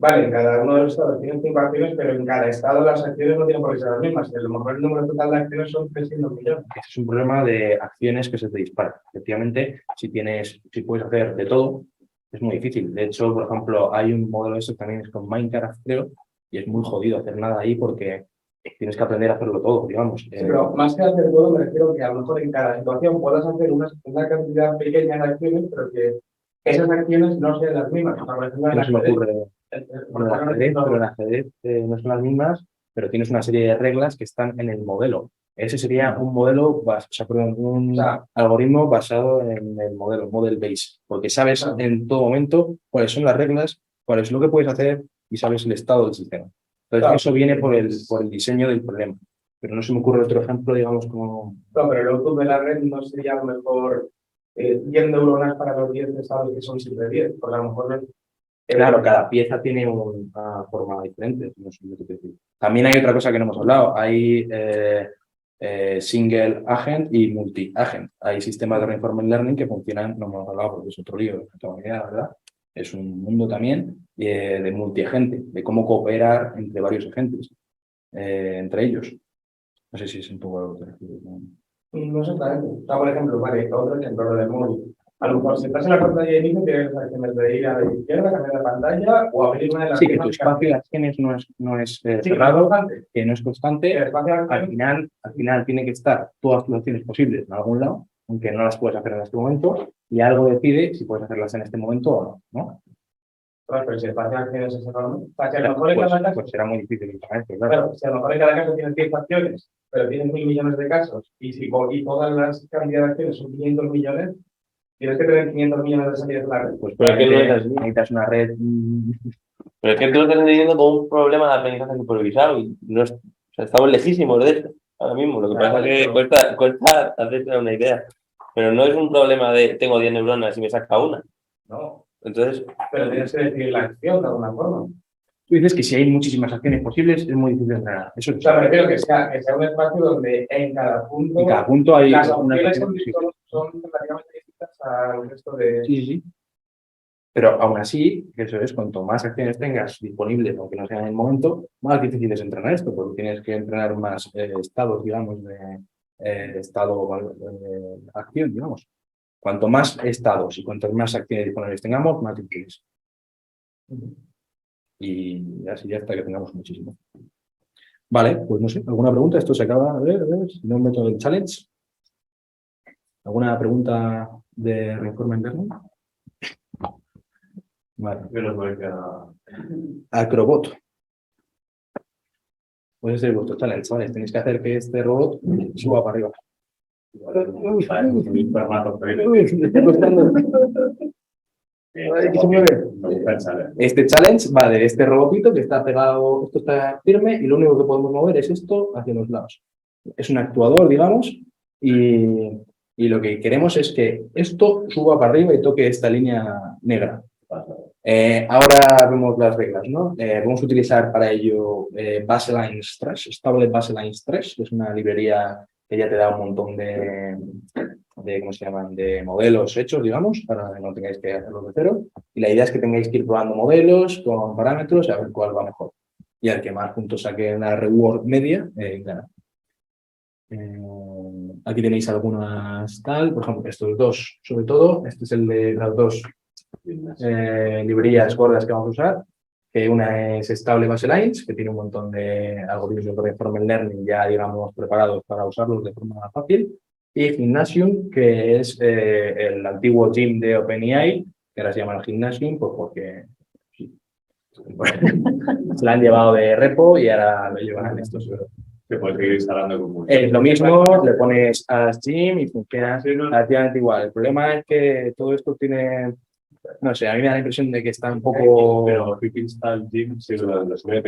D: vale, en cada uno de los estados tienen 5 acciones, pero en cada estado las acciones no tienen por qué ser las mismas. Y a lo mejor el número total de acciones son 300 millones.
A: Este es un problema de acciones que se te disparan. Efectivamente, si puedes hacer de todo, es muy difícil. De hecho, por ejemplo, hay un modelo de eso también es con Minecraft, creo, y es muy jodido hacer nada ahí porque tienes que aprender a hacerlo todo, digamos.
D: Sí, pero más que hacer todo, me refiero que a lo mejor en cada situación puedas hacer una cantidad pequeña de acciones, pero que esas acciones no sean las mismas. O sea, por ejemplo,
A: No se me ocurre. Bueno, el ajedrez,
D: no,
A: pero el ajedrez no son las mismas, pero tienes una serie de reglas que están en el modelo. Ese sería un modelo, un algoritmo basado en el modelo, model base, porque sabes en todo momento cuáles son las reglas, cuál es lo que puedes hacer y sabes el estado del sistema. Entonces, eso viene por el diseño del problema. Pero no se me ocurre otro ejemplo, digamos, como...
D: No, pero el output de la red no sería a lo mejor 10 neuronas para los 10 estados que son siempre 10, porque a lo mejor
A: Claro, cada pieza tiene una forma diferente. No sé lo que te decir. También hay otra cosa que no hemos hablado. Hay single agent y multi agent. Hay sistemas de reinforcement learning que funcionan, no hemos hablado porque es otro libro, no tengo ni idea, ¿verdad? Es un mundo también de multiagente, de cómo cooperar entre varios agentes, entre ellos. No sé si es un poco lo que te refieres, ¿no?
D: no sé exactamente. O sea, por ejemplo, vale, otro ejemplo, lo del móvil. A lo mejor si estás en la pantalla de inicio, tienes las acciones de ir a la izquierda, cambiar de pantalla o abrir una de las
A: Sí, que tu
D: piernas
A: espacio de acciones no es
D: Sí, que
A: cerrado,
D: constante.
A: que no es constante.
D: El espacio de acciones-
A: Al final tiene que estar todas las acciones posibles en algún lado, aunque no las puedes hacer en este momento, y algo decide si puedes hacerlas en este momento o no, ¿no?
D: Pero si el espacio de acciones es cerrado, ¿no? O sea, si a lo mejor en
A: Pues,
D: cada caso,
A: pues será muy difícil implementar, claro.
D: claro, si a lo mejor en cada caso tienes 10 acciones, pero tienes 1.000 millones de casos, y todas las cantidades de acciones son 500 millones, tienes que tener 500 millones de salidas de la red.
A: Pues
E: Pero es que no es
A: probablemente
E: así.
A: necesitas una red.
E: Pero es que tú lo estás entendiendo como un problema de aprendizaje supervisado y no es, o sea, estamos lejísimos de esto ahora mismo. Lo que
D: Claro,
E: pasa es que
D: pero-
E: cuesta hacerte una idea. Pero no es un problema de tengo 10 neuronas y me saca una.
D: No,
E: Entonces,
D: pero tienes que decidir la acción de alguna forma.
A: Tú dices que si hay muchísimas acciones posibles es muy difícil entrenar. Eso
D: O sea, me refiero que sea un espacio donde en cada punto
A: en cada punto hay
D: las
A: una
D: opciones
A: acción posible.
D: son relativamente distintas al resto de...
A: Sí, sí, sí. Pero aún así, eso es, cuanto más acciones tengas disponibles, aunque no sean en el momento, más difícil es entrenar esto, porque tienes que entrenar más estados, digamos, de estado acción, digamos. Cuanto más estados y cuantas más acciones disponibles tengamos, más difícil es. Y así hasta que tengamos muchísimo. Vale, pues no sé, ¿alguna pregunta? Esto se acaba, a ver, si no meto el challenge. ¿Alguna pregunta de Reinforcement Learning? Vale.
B: Yo no voy a...
A: Acrobot. Puede ser vuestro challenge, ¿vale? Tenéis que hacer que este robot suba para arriba. Me está costando. Ay, que se mueve. Este challenge va de este robotito que está pegado, esto está firme y lo único que podemos mover es esto hacia los lados. Es un actuador, digamos, y lo que queremos es que esto suba para arriba y toque esta línea negra. Ahora vemos las reglas, ¿no? Vamos a utilizar para ello Baseline Stress, Stable Baseline Stress, que es una librería que ya te da un montón ¿cómo se llaman?, de modelos hechos, digamos, para que no tengáis que hacerlos de cero. Y la idea es que tengáis que ir probando modelos con parámetros y a ver cuál va mejor. Y al que más puntos saque en la reward media, gana. Aquí tenéis algunas tal, por ejemplo, estos dos, sobre todo, este es el de las dos librerías gordas que vamos a usar, que una es Stable Baselines, que tiene un montón de algoritmos de Reinforcement Learning ya, digamos, preparados para usarlos de forma fácil, y Gymnasium, que es el antiguo gym de OpenAI, que ahora se llama el Gymnasium, pues porque sí, se la han llevado de repo y ahora lo llevan estos.
B: Se puede seguir instalando como...
A: Es lo mismo, le pones a Gym y funciona relativamente igual. El problema es que todo esto tiene, no sé, a mí me da la impresión de que está un poco...
B: Pero Quick Install Gym, si lo suele